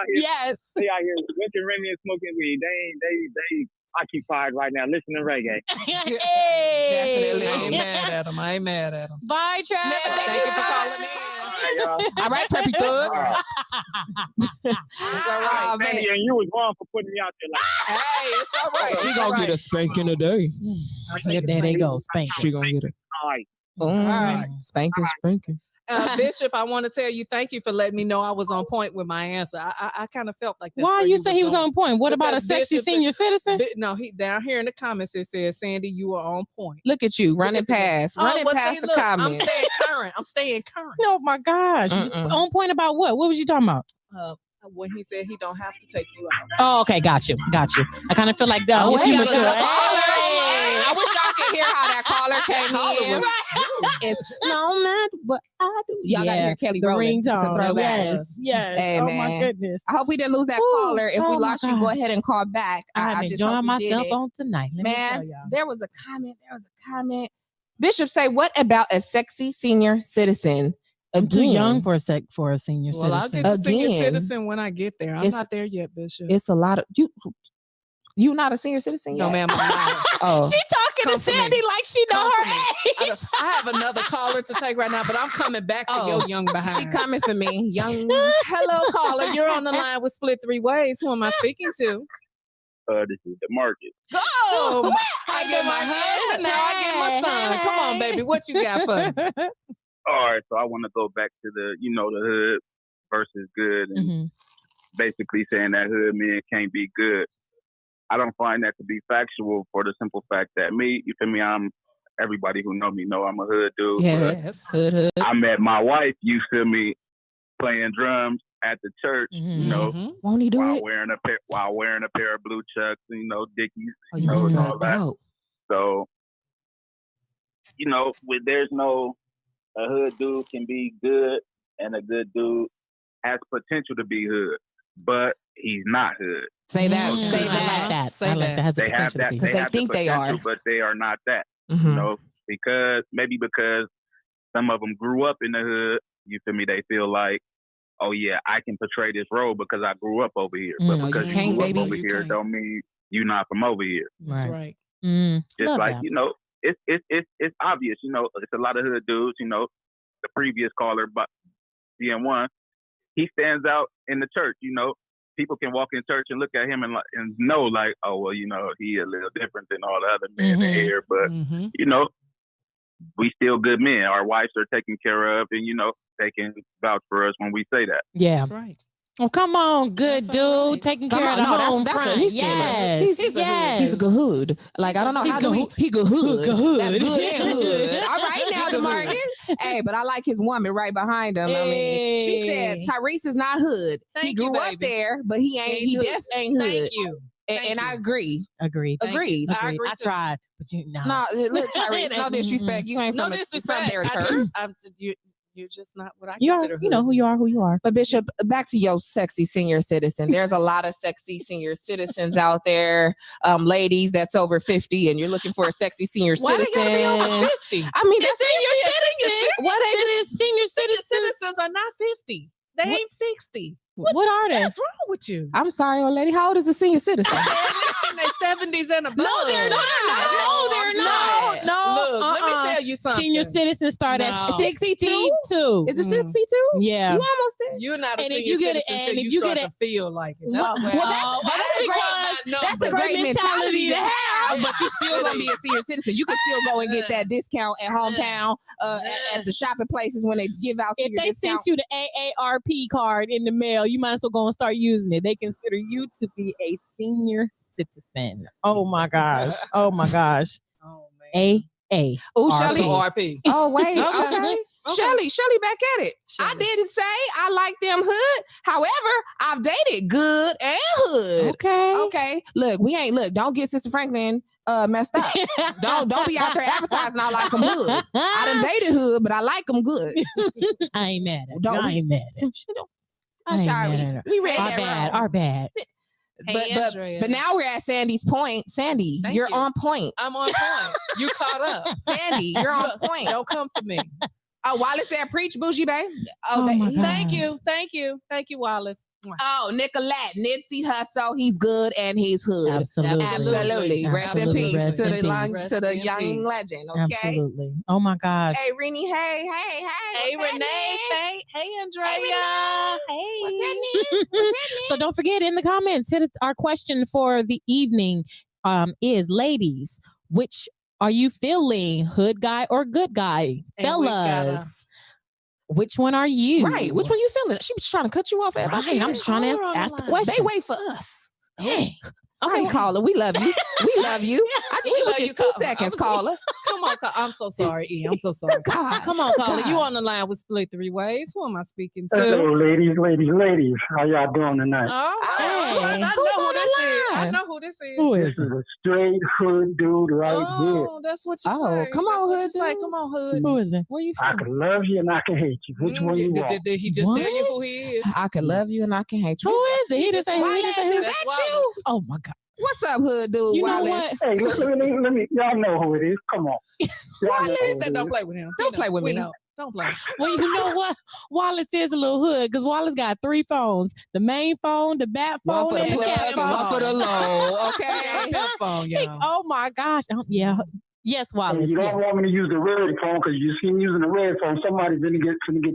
here. Yes. They out here drinking Remy and smoking weed. They occupied right now listening to reggae. Definitely. I ain't mad at them. Bye, Travis. Thank you for calling in. All right, Preppy Thug. It's all right. Sandy, and you was wrong for putting me out there like Hey, it's all right. She gonna get a spanking today. There they go. Spank. She gonna get it. all right. All right. Spanking. Bishop, I want to tell you, thank you for letting me know I was on point with my answer. I kind of felt like that's Why where you say he was on point? What about a Because sexy Bishop senior citizen? No, he down here in the comments it says, Sandy, you are on point. Look at you running past the comments. I'm staying current. Oh my gosh. On point about what? What was you talking about? When he said he don't have to take you out. Oh, okay, got you. I kind of feel like that. Oh, Hey. I wish y'all could hear how that caller came in. It's no matter what I do. Y'all got to hear Kelly the Rowland. ringtone. It's a throwback. Yes. Hey, oh man. my goodness. I hope we didn't lose that caller. If we lost you, go ahead and call back. I'm just hope enjoying we did myself it. on tonight. Let me tell Man, y'all. there was a comment. Bishop say, what about a sexy senior citizen? I'm too Again. young for a senior Well, I'll citizen. get to senior citizen when I get there. I'm not there yet, Bishop. It's a lot of you not a senior citizen yet? No, ma'am. I'm not. Oh. She talking to Sandy like she know her age. I have another caller to take right now, but I'm coming back to your young behind. She coming for me. Young. Hello, caller. You're on the line with Spilt3 Wayz. Who am I speaking to? This is the market. Oh, I get my husband. Now I get my son. Come on, baby. What you got for me? All right, so I want to go back to the hood versus good, and basically saying that hood men can't be good. I don't find that to be factual for the simple fact that me, you feel me, everybody who know me know I'm a hood dude. Yes, hood. I met my wife, you feel me, playing drums at the church, you know, Won't he do while it? wearing a pair of blue chucks, Dickies, Oh, and all that. So, there's no a hood dude can be good and a good dude has potential to be hood, but he's not hood. Say that. Say I like that. that. I like that. Has the They have potential that. to be. Because they think they are. But they are not that. Mhm. Because some of them grew up in the hood. You feel me? They feel like, oh yeah, I can portray this role because I grew up over here. But No, because you can't, grew up baby. over here, don't mean you're not from over here. That's right. Just Love like that. it's obvious. It's a lot of hood dudes. The previous caller, but CM1, he stands out in the church. People can walk in church and look at him and know like, oh well, he a little different than all the other men in here. But we still good men. Our wives are taken care of, and they can vouch for us when we say that. Yeah. That's right. Oh, come on, good That's dude, all right. taking Come care on, of the no, home that's front. a he's Yes, he's yes. a good hood. Like I don't know He's how do we good. he good hood. Good That's hood. good and hood. All right now, Good DeMarcus. Hey, but I like his woman right behind him. I mean, she said Hey. Tyrese is not hood. He Thank grew you, up baby. there, but he Ain't hood. ain't hood. Thank you. And I agree. Agreed. Thank you. Agreed. I agree I too. tried, but you know. No, look, Tyrese, no disrespect. You ain't No from disrespect. there, I turf. you're just not what I You are, consider. you know who you are. Who you are. But Bishop, back to your sexy senior citizen. There's a lot of sexy senior citizens out there, ladies that's over 50, and you're looking for a sexy senior Why they citizen. gotta be over 50? I mean, It's that's senior citizen. What senior Citizens are not 50. They ain't 60. What are they? What's wrong with you? I'm sorry, old lady. How old is a senior citizen? They're in their 70s and above. No, they're not. No, they're not. No, Look, let me tell you something. Senior citizens start at No. 62. Is it 62? Yeah. You almost there. You're not a And if senior you get it- citizen and until if you you start get to feel like it. Well, That's that's a great mentality to have, but you still It gonna be a senior citizen. You can still go and get that discount at hometown, at the shopping places when they give out If senior they discount. sent you the AARP card in the mail, you might as well go and start using it. They consider you to be a senior citizen. Oh my gosh. Oh my gosh. Oh, man. AA. Oh, RP. Shelly. RP. Oh, wait. Okay. Okay. Okay. Shelly back at it. I Shelly. didn't say I like them hood. However, I've dated good and hood. Okay. Okay. Look, don't get Sister Franklin messed up. don't be out there advertising I like them hood. I done dated hood, but I like them good. I ain't mad at it. Don't I we- ain't mad at it. I ain't Sorry. mad at her. We read Our that bad. wrong. Our bad. Hey, Andrea. But now we're at Sandy's point. Sandy, Thank you're you. on point. I'm on point. You caught up. Sandy, you're on point. Don't come for me. Oh, Wallace said preach, Bougie, babe. Oh my God. Thank you, Wallace. Oh, Nicolette, Nipsey Hussle, he's good and he's hood. Absolutely. Absolutely. Rest in Absolutely. peace Rest to in the peace. lungs, Rest to the in young peace. legend. Okay. Absolutely. Oh my gosh. Hey, Renee. Hey. Hey, what's Renee. happening? Hey, Andrea. Hey. What's happening? So don't forget in the comments, hit us, our question for the evening is, ladies, which are you feeling, hood guy or good guy? And we gotta- Fellas, which one are you? Right. Which one you feeling? She was trying to cut you off. At Right. I'm just trying to Hold on ask the the line. question. They wait for us. Hey. Sorry, caller. We love you. We love you. I just We give love you you, 2 caller. seconds, caller. Come on, I'm so sorry, E. I'm so sorry. God. Come on, Good caller. God. You on the line with Spilt3 Wayz. Who am I speaking to? Hello, ladies. How y'all doing tonight? Oh, Hey. I Who's know on who the this is. I line? know who this is. Who This is is it? a straight hood dude right Oh, that's what you Oh, say. come That's on, what hood you say. dude. Come on, hood. Who is it? Where you here. I from? can love you and I can hate you. Which one you want? Did he just tell you What? who he is? I can love you and I can hate you. Who is it? He didn't say who. He Wallace, didn't say is who. that That's you? Wallace. Oh my God. What's up, hood dude? You know Wallace? Hey, let me. Y'all know who it is. Come on. Y'all know He who said, it "Don't is. play with him. Don't play with We me. know. Don't play." Well, you know what? Wallace is a little hood because Wallace got 3 phones: the main phone, the bat One phone, for the and the plug, cat one phone. for the low. Okay. Pimp phone, y'all. Oh my gosh. Yeah. Yes, And Wallace. you don't Yes. want me to use the red phone because you see me using the red phone. Somebody's gonna get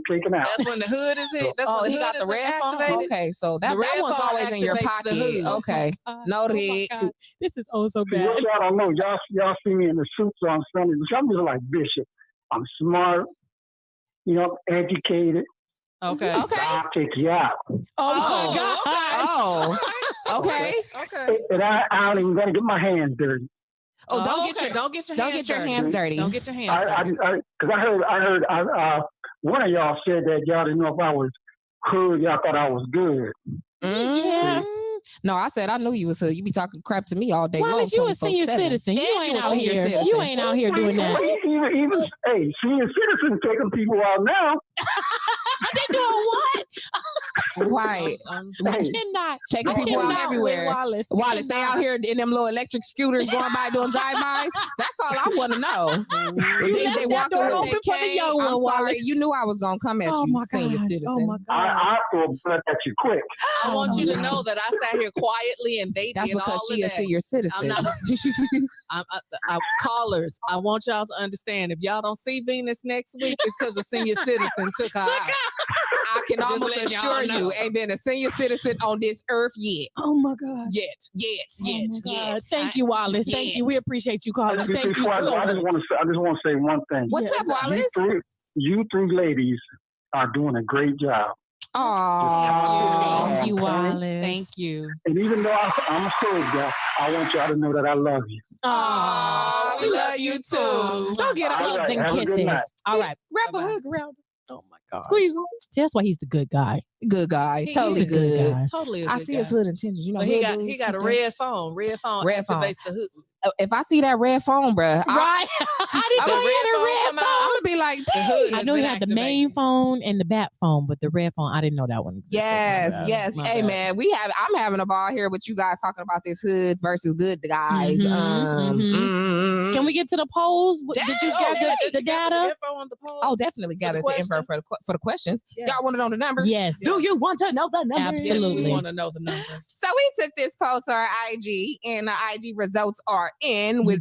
taken out. That's when the hood is in. That's Oh, when he the got hood the is red phone. activated. Okay, so that The red one's phone always in your activates the pocket. hood. Okay, Oh noted. my God. This is oh so See, what bad. y'all don't know, y'all see me in the suits on Sunday. I'm just like Bishop. I'm smart, educated. Okay. Okay. I'll take you out. Oh my God. Oh, okay. Okay. And I don't even gonna get my hands dirty. Oh, don't okay. get your don't get your don't hands get your dirty. hands dirty. Don't get your hands dirty. Because I heard one of y'all said that y'all didn't know if I was hood. Y'all thought I was good. Yeah. No, I said I knew you was hood. You be talking crap to me all day long. Wallace, you a senior 24/7. citizen. You And ain't you a out senior here. citizen. You ain't out here doing that. Even hey, senior citizens taking people out now. They doing what? Right. I cannot. Taking I people out cannot with everywhere. Wallace. Wallace, they out here in them little electric scooters going by doing drive-bys. That's all I want to know. You They left that walking door with open their for the cane. young one, I'm sorry. Wallace. You knew I was gonna come at Oh you, my senior gosh. citizen. Oh my God. I throw blood at you quick. I want you to know that I sat here quietly and they That's did because all she a of that. senior citizen. I'm not callers, I want y'all to understand. If y'all don't see Venus next week, it's because a senior citizen took her out. I can Just almost letting y'all assure know. you, ain't been a senior citizen on this earth yet. Oh my God. Yet. Oh my God. Yet. Thank you, Wallace. Thank you. We appreciate you calling. Thank you Before I so go, I just much. want to say one thing. What's up, Wallace? You three ladies are doing a great job. Oh, Thank you, Wallace. Thank you. And even though I'm a hood guy, I want y'all to know that I love you. Oh, we love you too. Don't get All Hugs right, and have a good kisses. night. All right. Wrap a Bye-bye. hug around him. Oh my God. Squeeze him. See, that's why he's the good guy. good guy. He- Totally he's a good good. guy. Totally a I good see guy. his hood intentions. You know, But hood he got dudes a keep that- red phone. Red phone Red phone. activates the hood. If I see that red phone, bruh, Right. I didn't The know he had a red phone red come out. phone. I'm gonna be like, The hood dang. I has know he been had the main activated. phone and the bat phone, but the red phone, I didn't know that one existed. Yes, My bad. yes. My Hey bad. man, I'm having a ball here with you guys talking about this hood versus good guys. Mhm. Can we get to the polls? Did you Oh, gather Did the you gather data? info on the poll? Oh, definitely gather the info question? for the questions. Yes. Y'all want to know the numbers? Yes. Do you want to know the numbers? Yes, Absolutely. we want to know the numbers. So we took this poll to our IG, and the IG results are in with.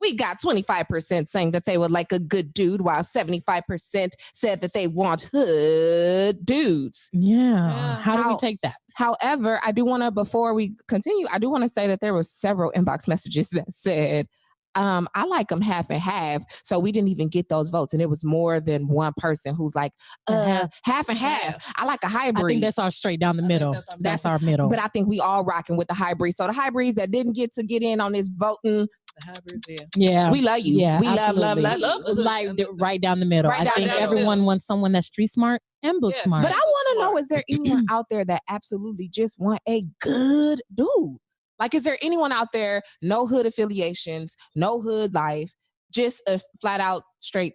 We got 25% saying that they would like a good dude, while 75% said that they want hood dudes. Yeah. How do we How- take that? However, I do want to, before we continue, I do want to say that there was several inbox messages that said, I like them half and half. So we didn't even get those votes. And it was more than one person who's like, half and half. I like a hybrid. I think that's our straight down the middle. That's our middle. But I think we all rocking with the hybrid. So the hybrids that didn't get in on this voting, The hybrids, yeah. yeah. we love you. Yeah, we love absolutely. Love the hood. Like right down the middle. Right I down think the middle. everyone wants someone that's street smart and book Yes, smart. But I want to know, Smart. is there anyone out there that absolutely just want a good dude? Like, is there anyone out there, no hood affiliations, no hood life, just a flat out straight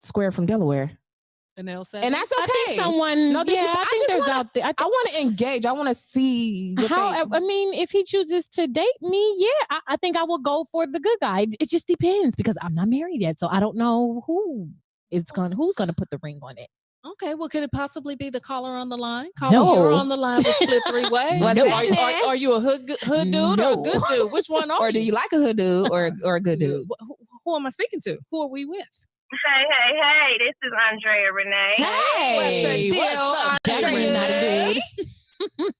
square from Delaware? An L7. And that's okay. I think someone. No, this yeah, is- I I think just there's wanna- out there. I want to engage. I want to see what How? they- I mean, if he chooses to date me, yeah, I think I will go for the good guy. It just depends because I'm not married yet, so I don't know who's gonna put the ring on it. Okay, well, could it possibly be the caller on the line? No. Caller, you're on the line with Split 3 Way. What's No. happening? Are you a hood dude or a No. good dude? Which one are Or do you like a hood dude or a good dude? Who am I speaking to? Who are we with? Hey, this is Andrea Renee. Hey, What's the deal, what's up, Definitely not a Andrea? dude.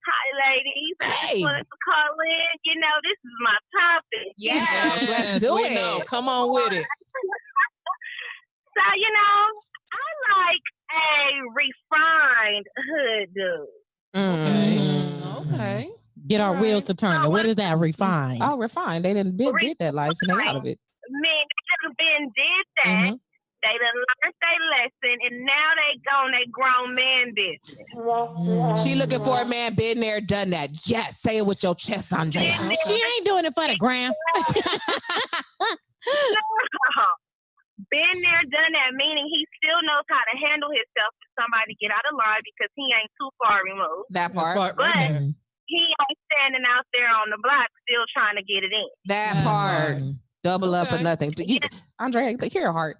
Hi, ladies. I Hey. just wanted to call in. You know, this is my topic. Yes, let's do we it. know. Come on with it. So, you know, I like a refined hood dude. Okay. Get our All wheels right. to turn. What is that? Refined. Oh, we're fine. They didn't did that life and they out of it. Men, they done been did that. Mhm. They done learned their lesson, and now they gone they grown man business. She looking for a man, been there, done that. Yes, say it with your chest, Andrea. She ain't doing it for the gram. Been there, done that, meaning he still knows how to handle himself if somebody get out of line because he ain't too far removed. That That's part. part right But- there. He ain't standing out there on the block still trying to get it in. That That part. part. Double up or Okay. nothing. Andrea, hear a heart.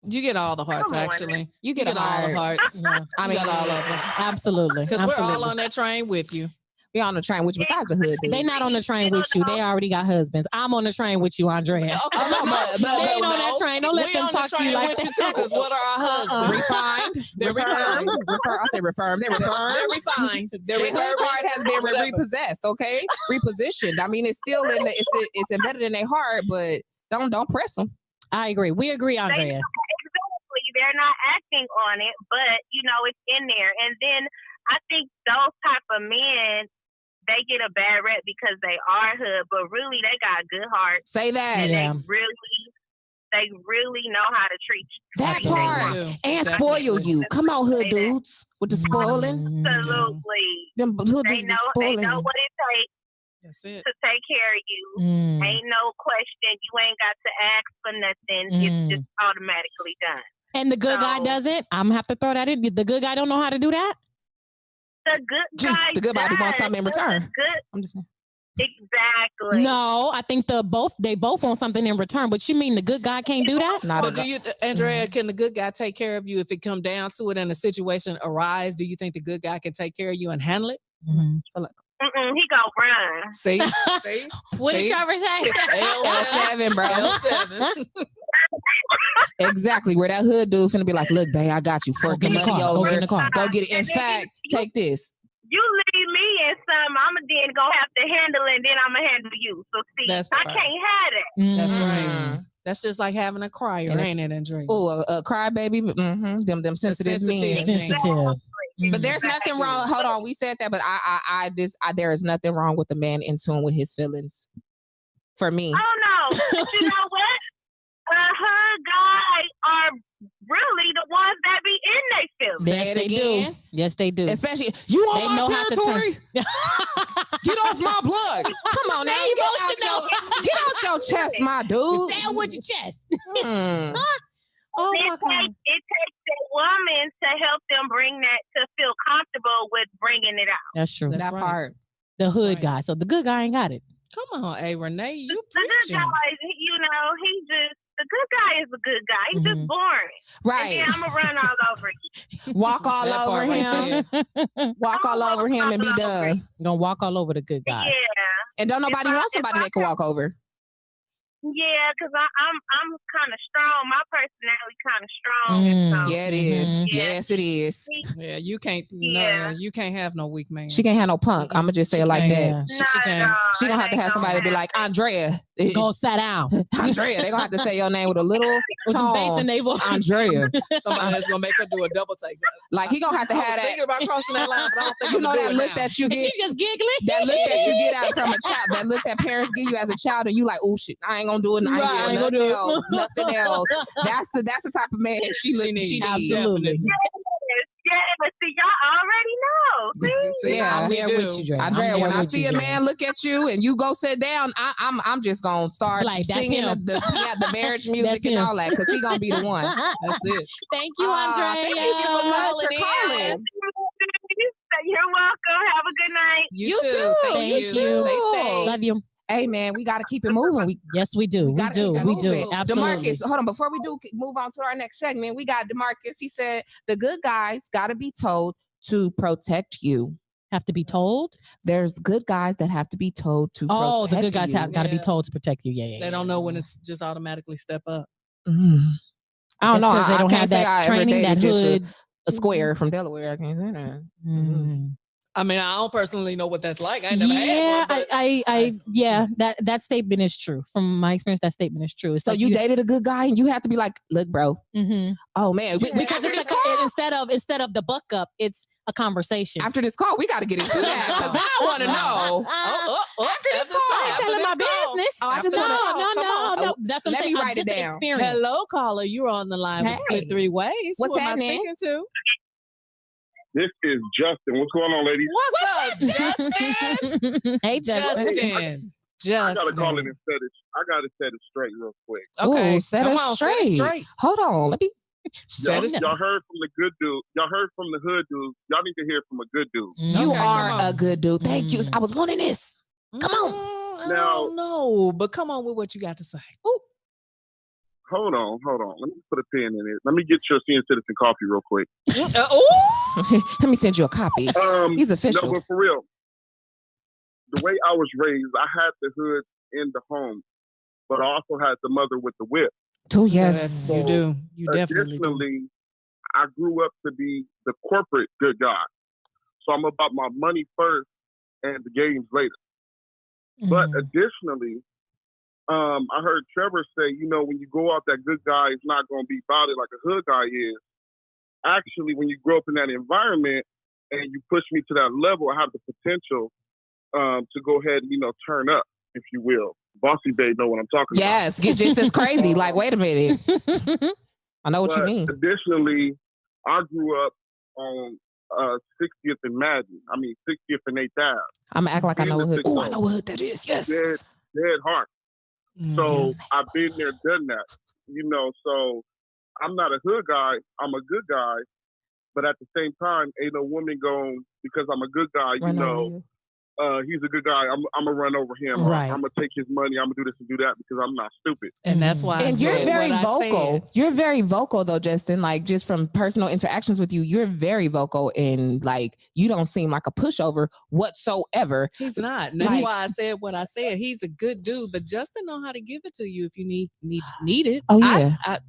You get all the hearts, Come on. actually. You get a all the heart. hearts. Yeah. I mean, You got all of them. Absolutely. Because we're all Absolutely. on that train with you. We on the train, which besides the hood dude. They not on the train with you. They already got husbands. I'm on the train with you, Andrea. Okay, Oh, no, but- They ain't on that train. Don't let we them on talk the to you train like with you that. too, because what are our husbands? Refined. They're Refirmed. refined. I say refirmed. They're refirmed. They're refined. Their hood card has been repossessed, okay? Repositioned. I mean, it's still in the, it's embedded in their heart, but don't press them. I agree. We agree, Andrea. Exactly. They're not acting on it, but, you know, it's in there. And then I think those type of men, they get a bad rep because they are hood, but really they got good hearts. Say that. And Yeah. they really know how to treat you. That Absolutely. part. do. And Definitely. spoil you. Come on, hood dudes. With the spoiling. Absolutely. Them hood They dudes be know spoiling you. what it takes That's it. to take care of you. Mm. Ain't no question. You ain't got to ask for nothing. It's just automatically done. And the good guy So- doesn't? I'm gonna have to throw that in. The good guy don't know how to do that? The good guy. The good body wants does, something in but the return. Good, I'm just saying. exactly. No, I think they both want something in return. But you mean the good guy can't do that? Not But at do all. you, Andrea, can the good guy take care of you if it come down to it and a situation arise? Do you think the good guy can take care of you and handle it? He gonna run. See? See? What did See? Trevor say? L7, bro. L7. Exactly. Where that hood dude finna be like, look, babe, I got you. Go Fork get the in the money car. Go over. get in the car. Go get it. In And then fact, take this. You leave me in some, I'm then gonna have to handle it, and then I'm gonna handle you. So see, That's I right. can't have it. That's Mm. right. That's just like having a crier, ain't it, Andrea? Oh, a crybaby. Them sensitive men. Sensitive. But there's nothing wrong. Hold on, we said that, but I there is nothing wrong with the man in tune with his feelings. For me. Oh no, but you know what? Hood guys are really the ones that be in their feelings. Yes, they do. Yes, they do. Especially you on my territory. Get off my blood. Come on now, get out your chest, my dude. Say it with your chest. Oh my God. It takes a woman to help them bring that to feel comfortable with bringing it out. That's true. That part. The hood guy. So the good guy ain't got it. Come on, hey Renee, you the good guy, the good guy is a good guy. He's just boring. Right. And then I'm gonna run all over you. Walk all over him. Walk all over him and be done. Gonna walk all over the good guy. Yeah. And don't nobody want somebody that can walk over. Yeah, because I'm kind of strong. My personality kind of strong. So, yeah, it is. Yes, it is. Yeah, you can't. No, you can't have no weak man. She can't have no punk. I'm gonna just say it like that. She gonna have to have somebody be like Andrea. Go sit down, Andrea. They gonna have to say your name with a little tone. Bass in their voice. Andrea. Somebody that's gonna make her do a double take. Like he gonna have to have that. Thinking about crossing that line, but I don't think you know that look that you get. She just giggling. That look that you get out from a child. That look that parents give you as a child, and you like, oh shit, I ain't gonna do it. I ain't gonna do it. Nothing else. That's the type of man she needs. Absolutely. Yeah, but see, y'all already know. See? Yeah, I'm there with you, Dre. Andrea, when I see a man look at you and you go sit down, I'm just gonna start like, singing the marriage music and all that because he gonna be the one. That's it. Thank you, Andrea. Thank you so much for calling. You're welcome. Have a good night. You too. Thank you. Stay safe. Love you. Hey man, we got to keep it moving. Yes, we do. We do. Absolutely. DeMarcus, hold on. Before we do move on to our next segment, we got DeMarcus. He said the good guys got to be told to protect you. Have to be told? There's good guys that have to be told to protect you. Oh, the good guys have got to be told to protect you. Yeah. They don't know when it's just automatically step up. I don't know. They don't have that training, that hood. A square from Delaware. I can't say that. I mean, I don't personally know what that's like. I never had one. Yeah, that statement is true. From my experience, that statement is true. It's so like you dated a good guy and you have to be like, look, bro. Oh man, because it's like instead of the buck up, it's a conversation. After this call, we got to get into that because now I want to know. After this call, I'm telling my business. Oh, I just want to. No. That's what Let me write it down. Hello, caller. You're on the line with Spilt3 Wayz. What's happening? Am I speaking to? This is Justin. What's going on, ladies? What's up, Justin? Hey, Justin. I gotta call it and I gotta set it straight real quick. Okay, set it straight. Hold on, let me. Y'all heard from the good dude. Y'all heard from the hood dude. Y'all need to hear from a good dude. You are a good dude. Thank you. I was wanting this. Come on. Now, no, but come on with what you got to say. Ooh. Hold on. Let me put a pen in it. Let me get your senior citizen coffee real quick. Let me send you a copy. He's official. No, but for real, the way I was raised, I had the hood in the home, but I also had the mother with the whip. Oh, yes. You do. You definitely Additionally, I grew up to be the corporate good guy. So I'm about my money first and the games later. But additionally, I heard Trevor say, when you go out, that good guy is not going to be about it like a hood guy is. Actually, when you grow up in that environment and you push me to that level, I have the potential to go ahead and, turn up, if you will. Bossy babe know what I'm talking about. Yes, get just as crazy. Like, wait a minute. I know what you mean. Additionally, I grew up on 60th and Madden. 60th and 8th Ave. I'm going to act like I know what hood. Oh, I know what hood that is. Yes. Dead heart. So I've been there, done that. So I'm not a hood guy. I'm a good guy. But at the same time, ain't no woman going, because I'm a good guy, he's a good guy. I'm going to run over him. Right. I'm going to take his money. I'm going to do this and do that because I'm not stupid. And that's why you're very vocal. You're very vocal, though, Justin. Like, just from personal interactions with you, you're very vocal and, like, you don't seem like a pushover whatsoever. He's not. And that's why I said what I said. He's a good dude, but Justin know how to give it to you if you need it. Oh, yeah. I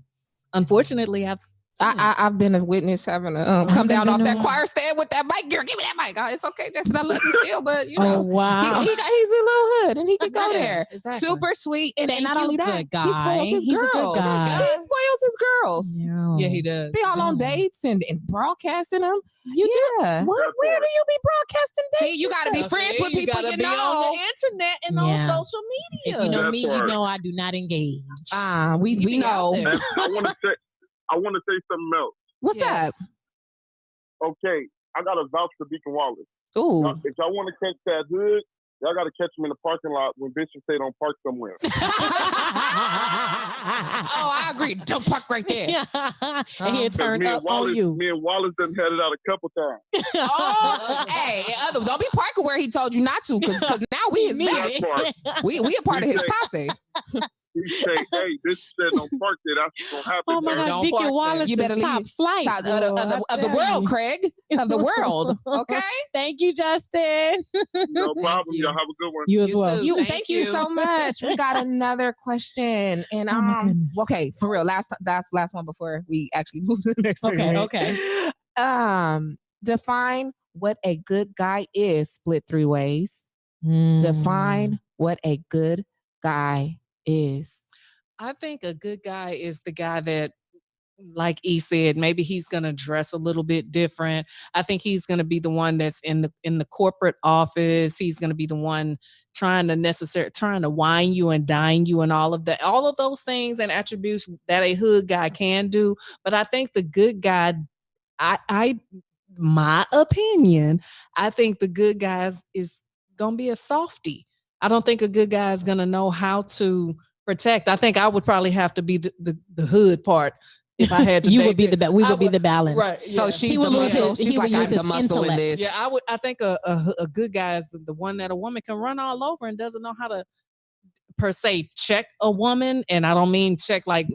unfortunately, I've I've been a witness having to come down off that choir stand with that mic. Girl, give me that mic. It's okay, Justin. I love you still, but you know, he's a little hood and he could go there. Exactly. Super sweet, and not only that, he spoils his girls. He spoils his girls. Yeah, he does. Be all on dates and broadcasting them. You do. Where do you be broadcasting dates? See, you got to be friends with people you know on the internet and on social media. If you know me, you know I do not engage. We know. I want to say something else. What's up? Okay, I got to vouch for Deacon Wallace. Ooh. If y'all want to catch that hood, y'all got to catch him in the parking lot when Bishop say don't park somewhere. I agree. Don't park right there. And he'll turn up on you. Me and Wallace done had it out a couple times. Hey, don't be parking where he told you not to, because now we his back. We a part of his posse. He say, hey, this said don't park there. That's what's gonna happen. Oh my God, Deacon Wallace you better is top flight of the world, Craig. Of the world. Okay. Thank you, Justin. No problem. Y'all have a good one. You as well. Thank you so much. We got another question, and okay, for real. That's last one before we actually move to the next. Okay. Define what a good guy is. Split3 Wayz. Define what a good guy is. I think a good guy is the guy that, like E said, maybe he's going to dress a little bit different. I think he's going to be the one that's in the corporate office. He's going to be the one trying to wine you and dine you and all of those things and attributes that a hood guy can do. But I think the good guy, my opinion, I think the good guy is going to be a softie. I don't think a good guy is going to know how to protect. I think I would probably have to be the hood part if I had to. We would be the balance. Right. Yeah. So she's the muscle. She's like, I'm the muscle in this. Yeah, I think a good guy is the one that a woman can run all over and doesn't know how to, per se, check a woman. And I don't mean check like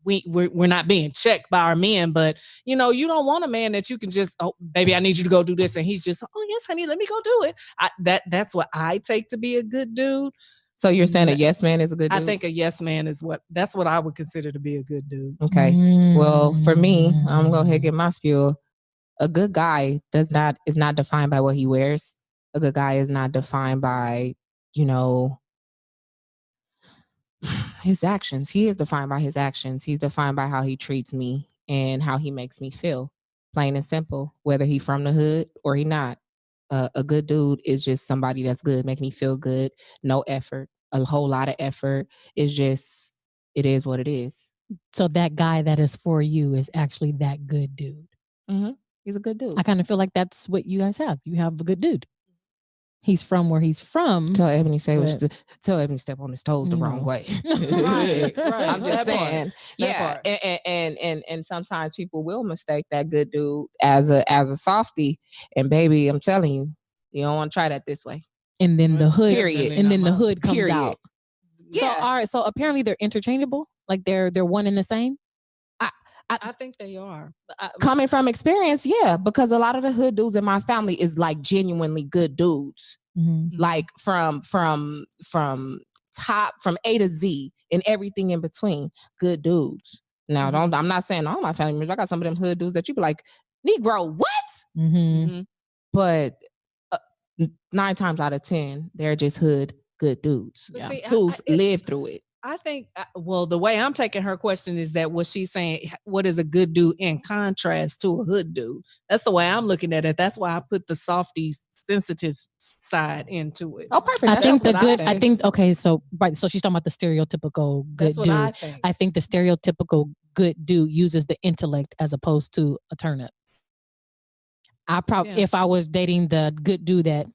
we're not being checked by our men, but you don't want a man that you can just, oh baby, I need you to go do this, and he's just, oh yes honey, let me go do it. That's what I take to be a good dude. So you're saying a yes man is a good dude? I think a yes man is that's what I would consider to be a good dude. Okay. Well, for me, I'm gonna go ahead and get my spiel. A good guy is not defined by what he wears. A good guy is not defined by, his actions. He is defined by his actions. He's defined by how he treats me and how he makes me feel. Plain and simple. Whether he from the hood or he not. A good dude is just somebody that's good, make me feel good. No effort, a whole lot of effort. It's just, it is what it is. So that guy that is for you is actually that good dude. Mm-hmm. He's a good dude. I kind of feel like that's what you guys have. You have a good dude. He's from where he's from. Tell Ebony tell Ebony step on his toes the wrong way. Right. I'm just saying. Yeah. And sometimes people will mistake that good dude as a softie. And baby, I'm telling you, you don't want to try that this way. And then the hood. Period. And then the hood comes out. Yeah. So all right. So apparently they're interchangeable. Like they're one and the same. I think they are. Coming from experience, yeah, because a lot of the hood dudes in my family is like genuinely good dudes. Mm-hmm. Like from A to Z and everything in between, good dudes. Now, I'm not saying all my family members. I got some of them hood dudes that you be like, Negro, what? Mm-hmm. But 9 times out of 10, they're just hood good dudes who's lived through it. I think, the way I'm taking her question is that what she's saying, what is a good dude in contrast to a hood dude? That's the way I'm looking at it. That's why I put the softy, sensitive side into it. Oh, perfect. Okay, so she's talking about the stereotypical good dude. I think the stereotypical good dude uses the intellect as opposed to a turn up. If I was dating the good dude that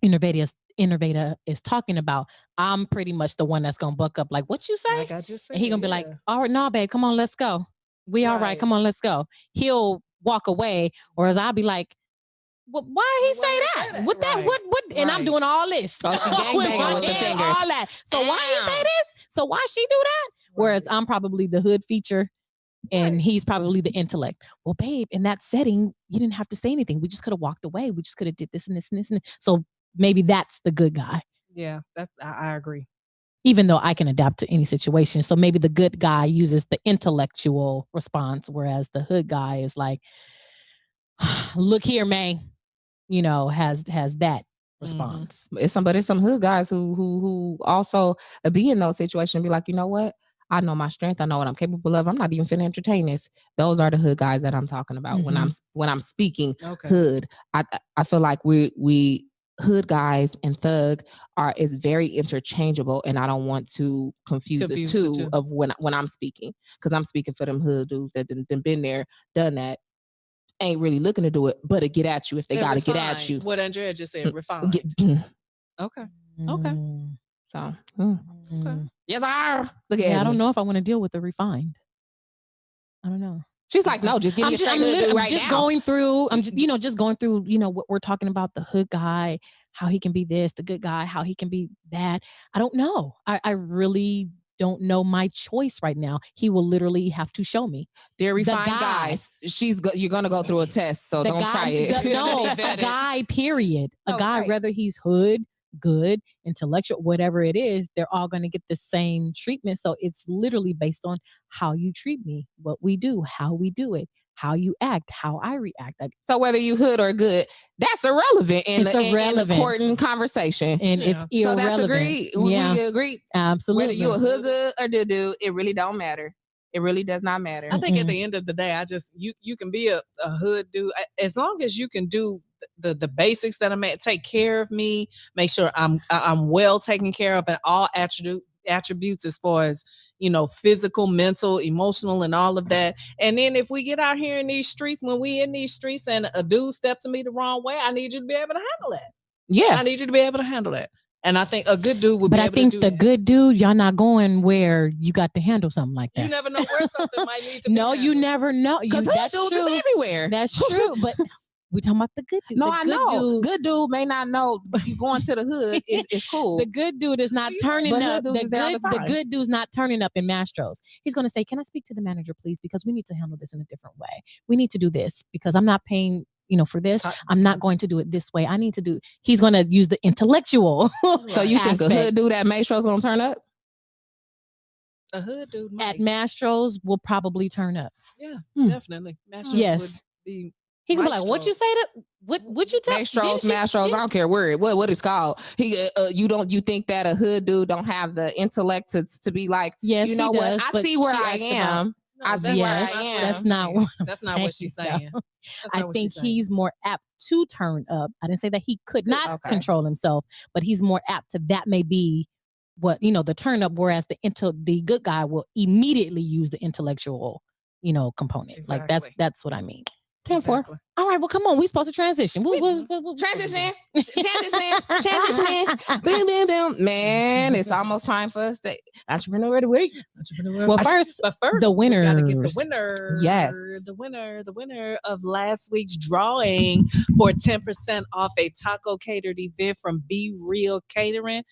Innovator is talking about, I'm pretty much the one that's gonna buck up. Like, what you say? Like I just said, and he gonna be like, all right, no, babe, come on, let's go. We all right, come on, let's go. He'll walk away, whereas I'll be like, well, why he say that? What that? What? And I'm doing all this. Oh, she gangbanging with the fingers. All that. So why he say this? So why she do that? Whereas I'm probably the hood feature. And he's probably the intellect. Well, babe, in that setting, you didn't have to say anything. We just could have walked away. We just could have did this and this and this. And this. So maybe that's the good guy. Yeah, I agree. even though I can adapt to any situation. So maybe the good guy uses the intellectual response, whereas the hood guy is like, look here, man, has that response. It's some hood guys who also be in those situations and be like, you know what? I know my strength. I know what I'm capable of. I'm not even finna entertain this. Those are the hood guys that I'm talking about when I'm speaking hood. I feel like we hood guys and thug is very interchangeable, and I don't want to confuse the two of when I'm speaking, because I'm speaking for them hood dudes that done been there, done that, ain't really looking to do it, but to get at you if they gotta get at you. What Andrea just said, refine. Okay. So, okay. Yes, sir. Look at I don't know if I want to deal with the refined. I don't know. She's like, no, just give me a straight hood dude right now. I'm just going through, what we're talking about, the hood guy, how he can be this, the good guy, how he can be that. I don't know. I really don't know my choice right now. He will literally have to show me. They're refined guys. You're gonna go through a test, so don't try it. A guy, period. A guy, whether he's hood, good, intellectual, whatever it is, they're all going to get the same treatment. So it's literally based on how you treat me, what we do, how we do it, how you act, how I react. So whether you hood or good, that's irrelevant in the courting conversation. And it's irrelevant. So that's agreed. Yeah. We agree. Absolutely. Whether you a hood good or dude, it really don't matter. It really does not matter. I think at the end of the day, you can be a hood dude as long as you can do the basics that take care of me, make sure I'm well taken care of, and all attributes as far as physical, mental, emotional, and all of that. And then if we get out here in these streets, when we in these streets and a dude steps to me the wrong way, I need you to be able to handle that. Yeah, I need you to be able to handle that. And I think a good dude would be able to do that. But I think the good dude, y'all not going where you got to handle something like that. You never know where something might need to be No, you never know. Because that's dudes is everywhere. That's true, but we talking about the good dude. No, I know. Good dude may not know, but you going to the hood is cool. The good dude is not turning up. The good dude's not turning up in Mastro's. He's going to say, can I speak to the manager, please? Because we need to handle this in a different way. We need to do this because I'm not paying, for this. I'm not going to do it this way. I need to do. He's going to use the intellectual. So you think a hood dude at Mastro's going to turn up? A hood dude might. At Mastro's will probably turn up. Yeah, definitely. Mastro's would be. He could be like, "What you say to what you tell Mastros? I don't care what it's called. You think that a hood dude don't have the intellect to be like, yes, you know he what? does, I see where I am. I see where I am. That's not what she's saying. I think he's more apt to turn up. I didn't say that he could not control himself, but he's more apt to that. May be what the turn up. Whereas the good guy will immediately use the intellectual component. Exactly. Like that's what I mean. 10-4. Exactly. All right, well, come on. We supposed to transition. Transition. Boom, boom, boom. Man, it's almost time for us to Entrepreneur of the Week. Well, first, the winner. We gotta get the winner. Yes. The winner of last week's drawing for 10% off a taco catered event from Be Real Catering.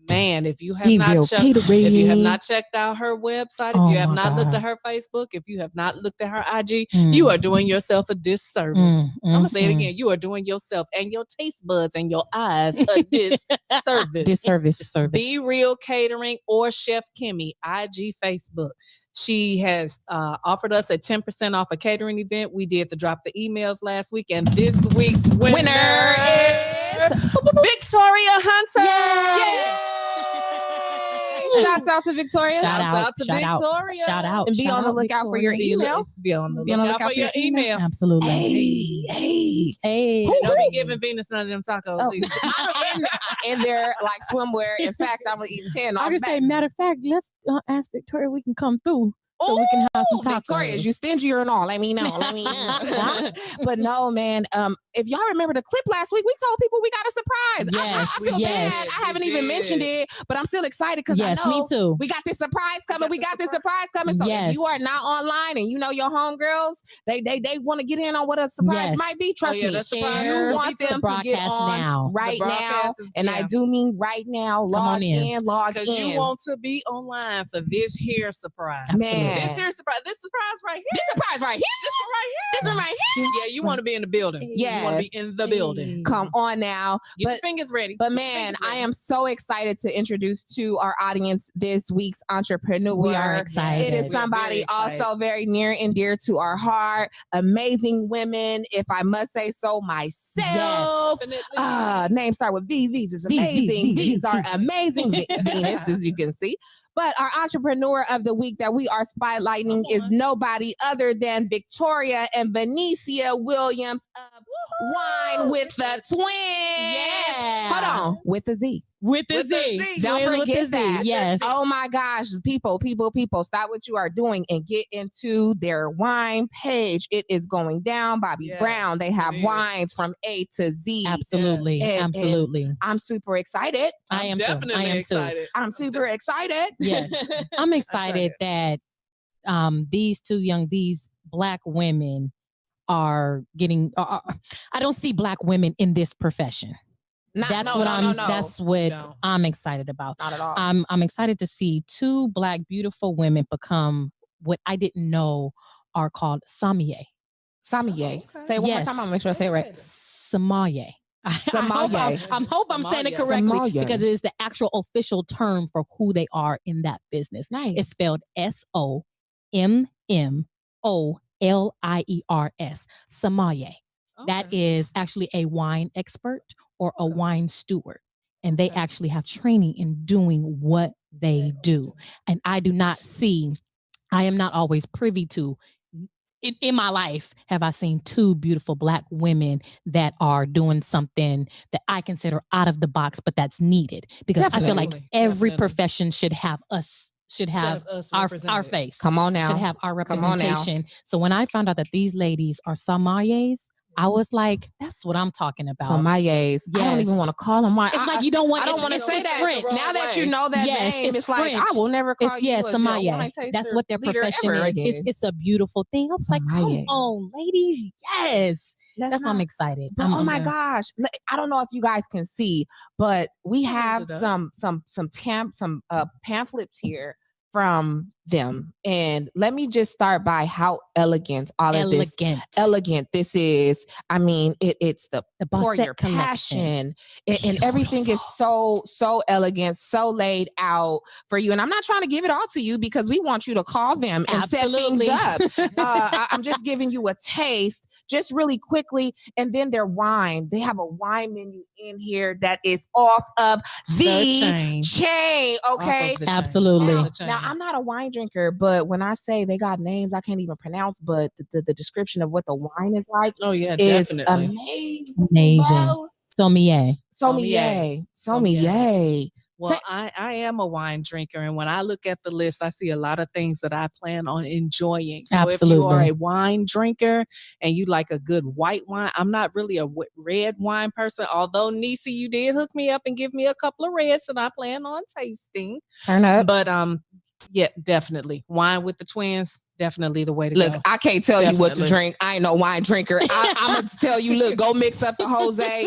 Man, if you have not checked out her website, if you have not looked at her Facebook, if you have not looked at her IG, you are doing yourself a disservice. I'm gonna say it again. You are doing yourself and your taste buds and your eyes a disservice. Be Real Catering or Chef Kimmy, IG, Facebook. She has offered us a 10% off a catering event. We did the drop the emails last week, and this week's winner is Victoria Hunter. Yay! Shouts out to Victoria. Shout out to Victoria. Shout out. And be on the lookout for your email. Be on the lookout for your email. Absolutely. Hey. Don't be giving Venus none of them tacos. And they're like swimwear. In fact, I'm going to eat 10. I can say, matter of fact, let's ask Victoria we can come through. So we can have some tacos. Victoria, is you stingier and all? Let me know. But no, man. If y'all remember the clip last week, we told people we got a surprise. Yes, I feel bad. I haven't even mentioned it, but I'm still excited because I know me too. We got this surprise coming. So if you are not online and you know your homegirls, they want to get in on what a surprise might be. Trust me, you want them to get on right now, and I do mean right now. Log in, because you want to be online for this here surprise. Man. Man. This here's surprise. This surprise right here. This surprise right here. This one right here. Yeah, you want to be in the building. Yes. You want to be in the building. Come on now. Get your fingers ready. But Get your man, fingers I ready. am so excited to introduce to our audience this week's entrepreneur. We are excited. It is We are somebody very excited. also very near and dear to our heart. Amazing women, if I must say so myself. Definitely. Names start with V. V's is V, amazing. V, V's are amazing. Venus, as you can see. But our entrepreneur of the week that we are spotlighting is nobody other than Victoria and Benicia Williams of Wine with the Twins. Yeah. Hold on. With a Z. With the With the Z. Z. Don't Twins with forget the Z. that. Yes. Oh my gosh, people, stop what you are doing and get into their wine page. It is going down. Bobby Yes, Brown. They have it is. wines from A to Z. Absolutely. And- Absolutely. I'm super excited. I am definitely too. I am excited. I'm super excited. Yes. I'm excited that these Black women are getting. I don't see Black women in this profession. That's what No. I'm excited about. Not at all. I'm excited to see two Black beautiful women become what I didn't know are called sommelier. Sommelier. Okay. Say it one more Yes. time. I'm gonna make sure I say it right. Sommelier. Sommelier. I'm saying it Sommelier. correctly Sommelier. because it is the actual official term for who they are in that business. Nice. It's spelled SOMMOLIERS. Sommelier. That is actually a wine expert or a wine steward. And they actually have training in doing what they do. And I am not always privy to, in my life, have I seen two beautiful Black women that are doing something that I consider out of the box, but that's needed. Because I feel like every profession should have us. Should have us our represented. face. Come on now. Should have our Come on now. representation. So when I found out that these ladies are sommeliers, I was like, that's what I'm talking about. Sommeliers. I don't even Yes. want to call them wine. It's like you don't want. I don't want to it's say it's that. French. Now that you know that Yes, name, it's it's like French. I will never call It's you a sommelier. wine taster That's what their leader profession ever is. again. It's a beautiful thing. I was like, Sommelier. come on, ladies, yes. That's why I'm not- excited. But, oh my gosh! I don't know if you guys can see, but we have it up. some pamphlets here from them, and let me just start by how elegant all of this. Elegant this is. I mean, it's the pour Bossy your passion, and everything is so elegant, so laid out for you. And I'm not trying to give it all to you because we want you to call them and Absolutely. set things up. I'm just giving you a taste, just really quickly, and then their wine. They have a wine menu in here that is off of the chain. Okay, Absolutely. Now I'm not a wine drinker, but when I say they got names I can't even pronounce, but the description of what the wine is like is amazing. Amazing. Sommelier. Well, I am a wine drinker, and when I look at the list, I see a lot of things that I plan on enjoying. So if you are a wine drinker and you like a good white wine, I'm not really a red wine person, although Niecy, you did hook me up and give me a couple of reds that I plan on tasting. Turn up. But yeah, definitely. Wine with the Twins, definitely the way to look, go. I can't tell you what to drink. I ain't no wine drinker. I'm going to tell you, look, go mix up the Jose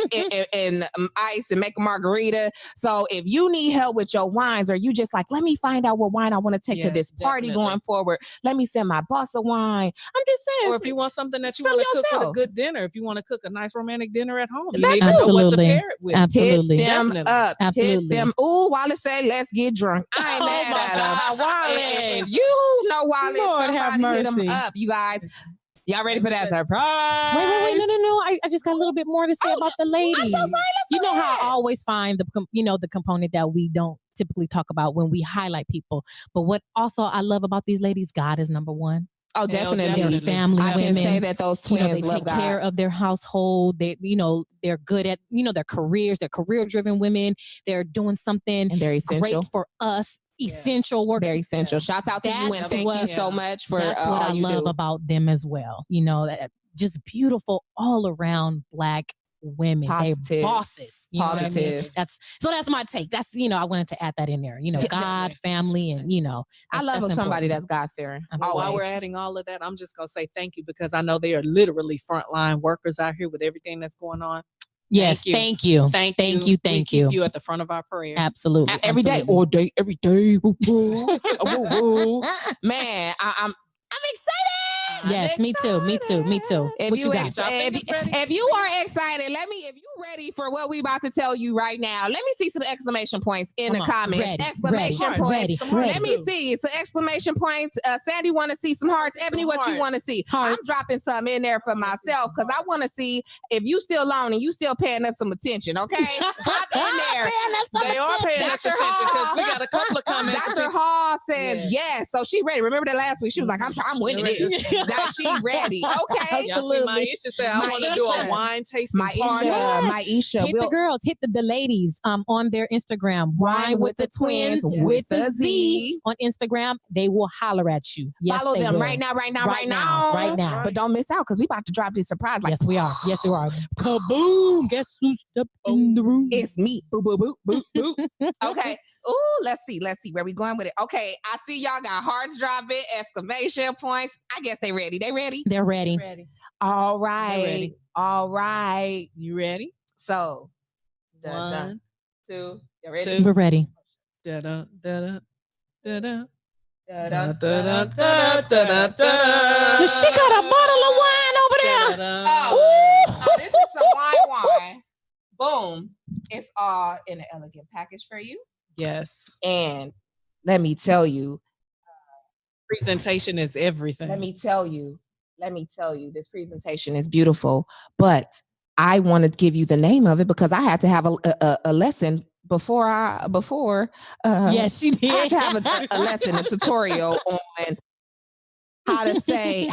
and ice and make a margarita. So if you need help with your wines, or you just like, let me find out what wine I want to take to this party going forward. Let me send my boss a wine. I'm just saying. Or if you want something that you want to cook with a good dinner, if you want to cook a nice romantic dinner at home, you That need to know what to pair it with. Absolutely. Hit them Definitely. up. Absolutely. Hit them. Ooh, Wallace said, let's get drunk. I ain't mad at him. If you know Wallace, Lord have somebody hit him mercy. up, you guys. Y'all ready for that surprise? Wait. No. I just got a little bit more to say about the ladies. I'm so sorry. Let's You go know how ahead. I always find the component that we don't typically talk about when we highlight people. But what also I love about these ladies, God is number one. Oh, definitely. They're family I women. can say that those twins they love take God. care of their household. They're good at, their careers. They're career-driven women. They're doing something And they're essential. great for us. Essential work. Very essential. Shouts out to you and That's thank what- you so much for That's what all I you love do. about them as well. Just beautiful all around Black women. They Positive. bosses. You know what I mean? Positive. That's my take. That's I wanted to add that in there. God, family, and I love that's somebody important. that's God-fearing. Absolutely. While we're adding all of that, I'm just going to say thank you because I know they are literally frontline workers out here with everything that's going on. Yes, thank you. Thank you. We Thank keep you at the front of our prayers. Absolutely. Every day, Absolutely. all day, every day. Woo, woo. Woo, woo. Man, I'm excited. Yes, me too. If What you, you got? if you are excited, if you ready for what we about to tell you right now, let me see some exclamation points in the comments. Exclamation points. Let me see some exclamation points. Sandi want to see some hearts. Ebony, what you want to see? I'm dropping some in there for myself because I want to see if you still on and you still paying us some attention. Okay, pop in there. They are paying us attention because we got a couple of comments. Dr. Hall says yes, so she ready. Remember that last week she was like, I'm winning this. That she ready. Okay. Y'all see Maisha said, I want to do a wine tasting party. Maisha. Hit the girls, hit the ladies on their Instagram. Wine with the Twins with a Z on Instagram. They will holler at you. Yes, follow them will. right now. But don't miss out because we about to drop this surprise. Yes, we are. Kaboom. Guess who stepped in the room? It's me. Boo, boo, boo, boo, boo. Okay. Ooh, let's see where we going with it. Okay, I see y'all got hearts dropping, exclamation points. I guess they ready. They're ready. All right. Ready. All right. You ready? So, 1, 2, We're ready. da da da da da. Da, da, Da, da, da, da, da. She got a bottle of wine over there. Oh, this is some wine. Boom. It's all in an elegant package for you. Yes. And let me tell you, presentation is everything. Let me tell you, this presentation is beautiful, but I want to give you the name of it because I had to have a lesson before yes, she did. I had to have a lesson, a tutorial on how to say,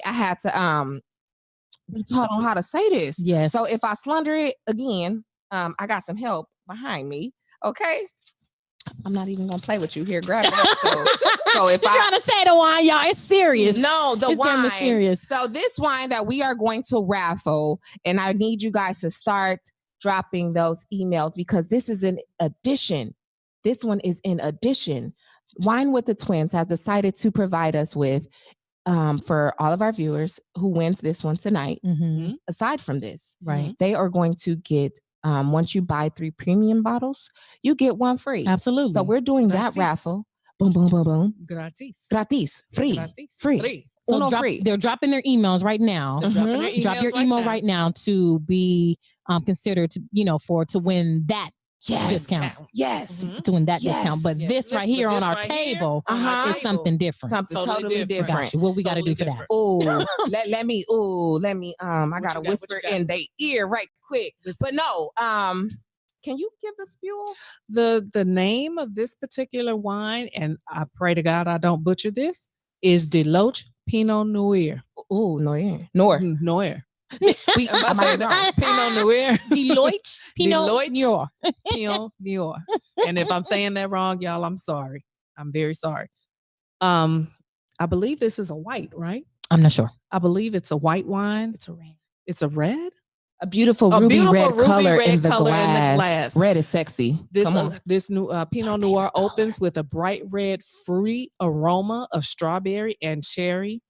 I had to be taught on how to say this. Yes. So if I slunder it again, I got some help behind me. Okay. I'm not even gonna play with you here. Grab that. So if I'm trying to say the wine, y'all, it's serious. No, the it's wine. Serious. So this wine that we are going to raffle, and I need you guys to start dropping those emails because this is an addition. This one is in addition. Wine with the Twins has decided to provide us with, for all of our viewers who wins this one tonight. Mm-hmm. Aside from this, right, they are going to get. Once you buy 3 premium bottles, you get 1 free. Absolutely. So we're doing that raffle. Boom, boom, boom, boom. Gratis. Free. So free. They're dropping their emails right now. Mm-hmm. Drop your email right now to be considered to win that discount. Yes. Mm-hmm. To win that discount. But this right here on our table is something different. Something totally different. Gotcha. What we got to do for that? Let me, I got to whisper in their ear right quick. But no, can you give the spiel? The name of this particular wine, and I pray to God I don't butcher this, is Deloach Pinot Noir. Ooh, Noir. Pinot Noir. Deloach Pinot Noir. Pinot Noir. And if I'm saying that wrong, y'all, I'm sorry. I'm very sorry. I believe this is a white, right? I'm not sure. I believe it's a white wine. It's a red. It's a red? A beautiful ruby red color in the glass. Red is sexy. This new Pinot Noir opens with a bright red fruity aroma of strawberry and cherry.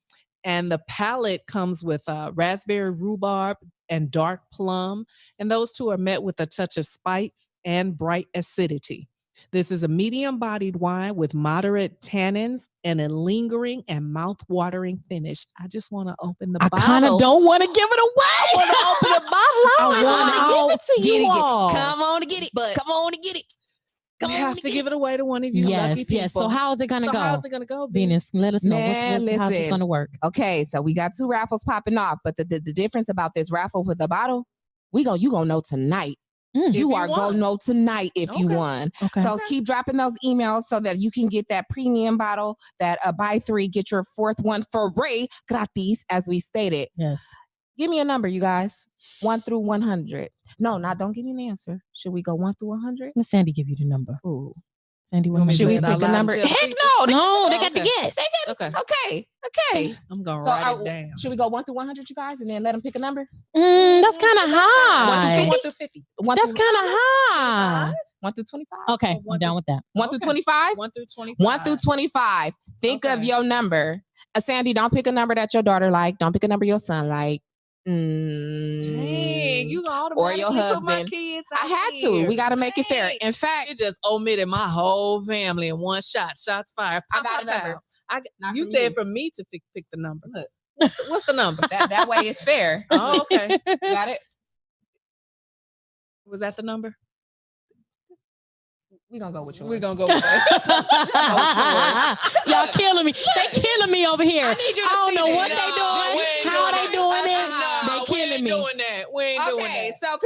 And the palate comes with raspberry rhubarb and dark plum. And those two are met with a touch of spice and bright acidity. This is a medium-bodied wine with moderate tannins and a lingering and mouth-watering finish. I just want to open the bottle. I kind of don't want to give it away. I want to open the bottle. I want to give it to you all. Come on to get it. But come on to get it. We have to give it away to one of you lucky people. Yes. So how is it going to go? How's it going to go, Venus? Let us know. How's this going to work? Okay, so we got 2 raffles popping off, but the difference about this raffle with the bottle, you gonna know tonight. You are going to know tonight if you won. Okay. So keep dropping those emails so that you can get that premium bottle that buy 3, get your 4th one for free, gratis, as we stated. Yes. Give me a number, you guys. 1 through 100. No, don't give me an answer. Should we go 1 through 100? Let Sandi give you the number. Ooh. Sandi, should we pick a number? Heck no. They got to guess. Okay. I'm going to write it down. Should we go 1 through 100, you guys, and then let them pick a number? That's kind of high. 1 through 50. That's kind of high. 1 through 25? Okay, I'm down with that. 1 through 25? 1 through 25. 1 through 25. Think of your number. Sandi, don't pick a number that your daughter like. Don't pick a number your son like. Dang, you or your automatically put my husband. kids I out had here. to. We got to make it fair. Dang. In fact, She just omitted my whole family in one shot. Shots fired. I got a number. You said for me to pick the number. Look. What's the number? that way it's fair. Oh, okay. Got it? Was that the number? We're going to go with yours. We're going to go with that. Y'all killing me. They killing me over here. I need you to don't see know this. what they doing, how they doing it. They killing me. We ain't doing that. We ain't doing Okay, that. so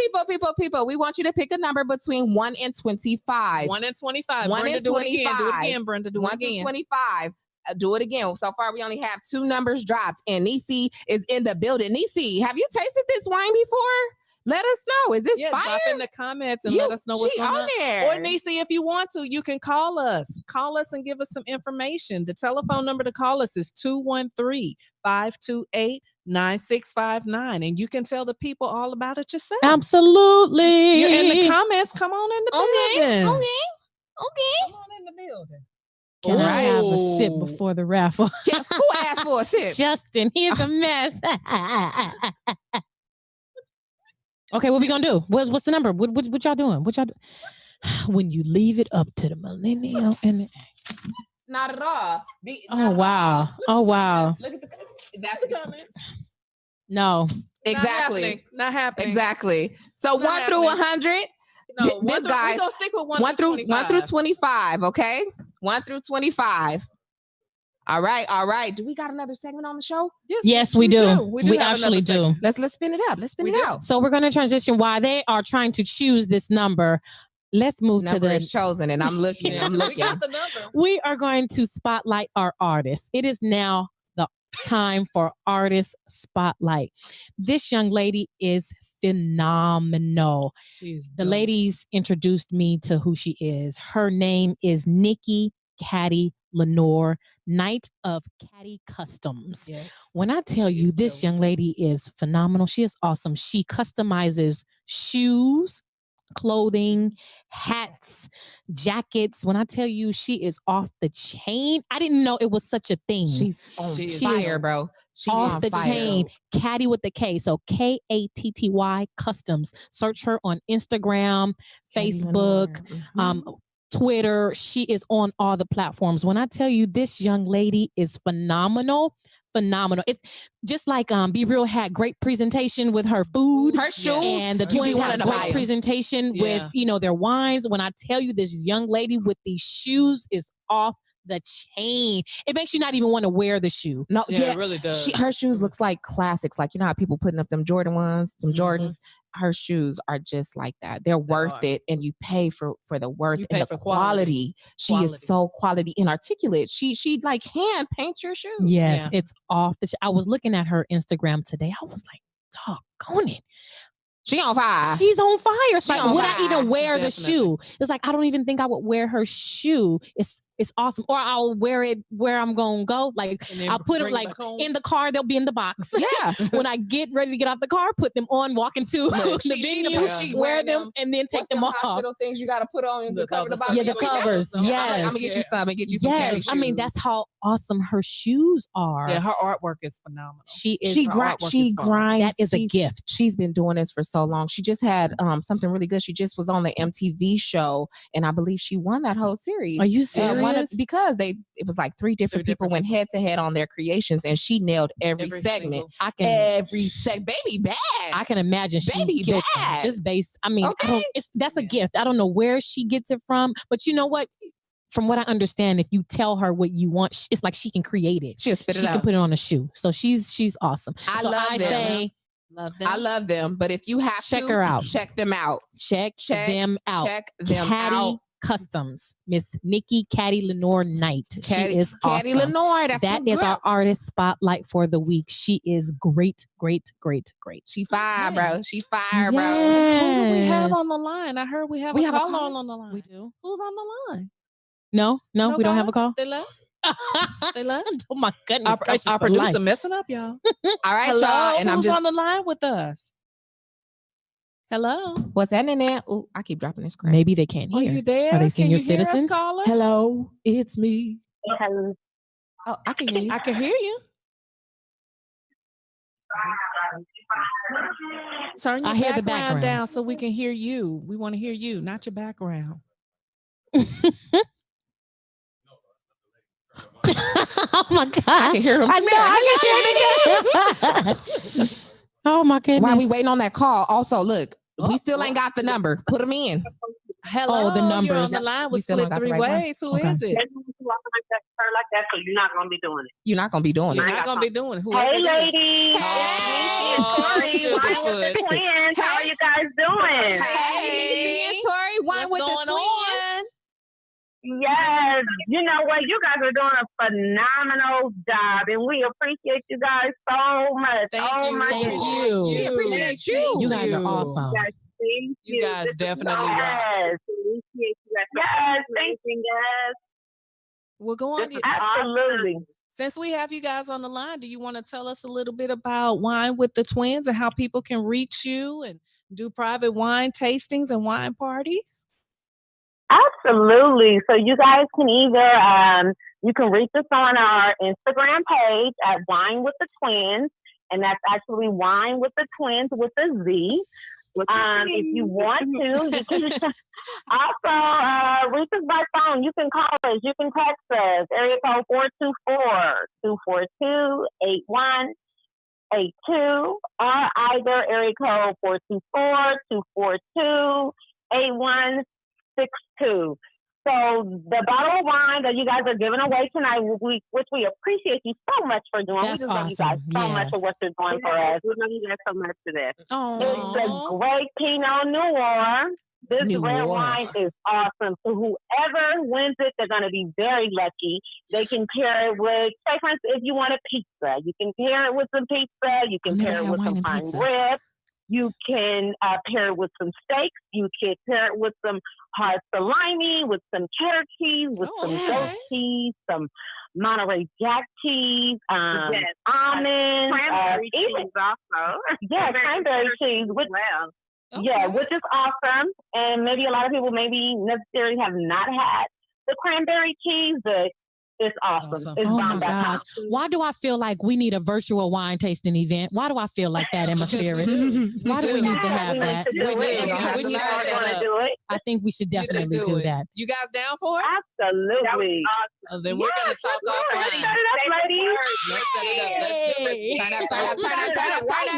people, we want you to pick a number between 1 and 25. 1 and 25. 1 Brenda, and do it again. 25. Do it again, Brenda. Do 1 it again. through 25. Do it again. So far, we only have 2 numbers dropped, and Niecy is in the building. Niecy, have you tasted this wine before? Let us know. Is this fire? Drop in the comments and let us know what's going on. There. Or Niecy, if you want to, you can call us. Call us and give us some information. The telephone number to call us is 213-528-9659. And you can tell the people all about it yourself. Absolutely. You're in the comments. Come on in the building. Okay. Come on in the building. Can I have a sip before the raffle? Who asked for a sip? Justin, here's a mess. Okay, what we gonna do? What's the number? What y'all doing? What y'all do? When you leave it up to the millennial and Not at all. oh wow. Oh wow. Look at that's the comments. No. Exactly. Not happening. Exactly. So 1 through 100. No, this guy. We're gonna stick with 1 through 25. Okay. 1 through 25. All right. Do we got another segment on the show? Yes, we do. We actually do. Let's spin it up. Let's spin it out. So we're gonna transition while they are trying to choose this number. Let's move number to the is chosen, and I'm looking. I'm looking. We got the number. We are going to spotlight our artists. It is now the time for Artist Spotlight. This young lady is phenomenal. The ladies introduced me to who she is. Her name is Nikki Caddy Lenore, Knight of Caddy Customs. Yes. When I tell you this young lady is phenomenal, she is awesome. She customizes shoes, clothing, hats, jackets. When I tell you she is off the chain, I didn't know it was such a thing. She's on fire, bro. She's off the chain. Caddy with the K. So Katty Customs. Search her on Instagram, Facebook, Twitter. She is on all the platforms. When I tell you this young lady is phenomenal. It's just like Be Real had great presentation with her food, her shoes, and the Twinz had a great presentation with their wines. When I tell you this young lady with these shoes is off the chain. It makes you not even want to wear the shoe. No, it really does. Her shoes looks like classics. Like, you know how people putting up them Jordan ones, them Jordans. Her shoes are just like that. They're worth it, and you pay for the worth and the quality. She is so quality and articulate. She like hand paint your shoes. Yes, it's off the. I was looking at her Instagram today. I was like, doggone it. She on fire. She's on fire. It's like, would I even wear the shoe? It's like, I don't even think I would wear her shoe. It's awesome. Or I'll wear it where I'm going to go. Like, I'll put it like in the car. They'll be in the box. Yeah. When I get ready to get out the car, put them on, walk into the venue, wear them, and then take them off. Hospital things you got to put on to cover the bottom. Yeah, the covers. Yes. I'm going to get you some and get you some caddy shoes. I mean, that's how awesome her shoes are. Yeah, her artwork is phenomenal. She grinds. That is a gift. She's been doing this for so long. She just had something really good. She just was on the MTV show, and I believe she won that whole series. Are you serious? Because it was like 3 different people went head to head on their creations, and she nailed every segment. Baby bad. I can imagine she's guilty. Just based. I mean, that's a gift. I don't know where she gets it from, but you know what? From what I understand, if you tell her what you want, it's like she can create it. She'll spit it out. She can put it on a shoe. So she's awesome. I love them. But if you have check her out, check them out. Check them out. Caddy Customs, Miss Nikki Caddy Lenore Knight. She is awesome. Caddy Lenore. That is our artist spotlight for the week. She is great. She fire, bro. She's fire, bro. Who do we have on the line? I heard we have a caller on the line. We do. Who's on the line? No, we don't have a call. They left. Oh my goodness! Our producer messing up, y'all. All right, hello, y'all. And who's on the line with us? Hello. What's that in there? Oh, I keep dropping this crap. Maybe they can't hear. Are you there? Are they senior citizen? Caller? Hello, it's me. Hello. Oh, I can hear you. I can hear you. Turn your I hear the background background. down so we can hear you. We want to hear you, not your background. Oh my God. I can hear him. I know. Oh my goodness. While we waiting on that call, also look, we still ain't got the number. Put them in. Hello, the you're numbers. on the line We with still Split don't got the 3 right one. Ways. Who Okay. is it? Like that, so you're not gonna be doing it. You're not gonna be doing You're it. not gonna be doing it. Whoever Hey, it is. ladies. Oh, It's Niecy and Tory, Wine with the Twins. How are you guys doing? Hey, Niecy and Tory, Wine What's with the going Twins. on? Yes. You know what? You guys are doing a phenomenal job, and we appreciate you guys so much. Thank oh you. my Thank goodness. you. We appreciate you. You guys are awesome. Yes, thank You guys This is definitely rock. yes. Appreciate you guys. Yes, thank you guys. Well, go on. Absolutely. Since we have you guys on the line, do you want to tell us a little bit about Wine with the Twins and how people can reach you and do private wine tastings and wine parties? Absolutely. So you guys can either you can reach us on our Instagram page at Wine with the Twins, and that's actually Wine with the Twins with a Z. If you want to, you can also reach us by phone. You can call us. You can text us. Area code 424-242-8182 or either area code 424-242-8162. So the bottle of wine that you guys are giving away tonight, which we appreciate you so much for doing. That's we just love you awesome. guys so Yeah. much for what you're doing for us. We love you guys so much for this. It's a great Pinot Noir. This red wine is awesome. So whoever wins it, they're going to be very lucky. They can pair it with, say for instance, if you want a pizza, you can pair it with some pizza. You can pair it with some fine ribs. You can pair it with some steaks. You can pair it with some hard salami, with some cheddar cheese, with some goat cheese, some Monterey Jack cheese, almonds, cranberry cheese also. Yeah, cranberry cheese. Which is awesome. And maybe a lot of people maybe necessarily have not had the cranberry cheese, but it's awesome. It's oh my gosh. awesome. Why do I feel like we need a virtual wine tasting event? Why do I feel like that in my spirit? Why do we need to have that? We should set that up. I think we should definitely do that. You guys down for it? Absolutely. Then we're going to talk offline. Let's set it up. Let's do it. Turn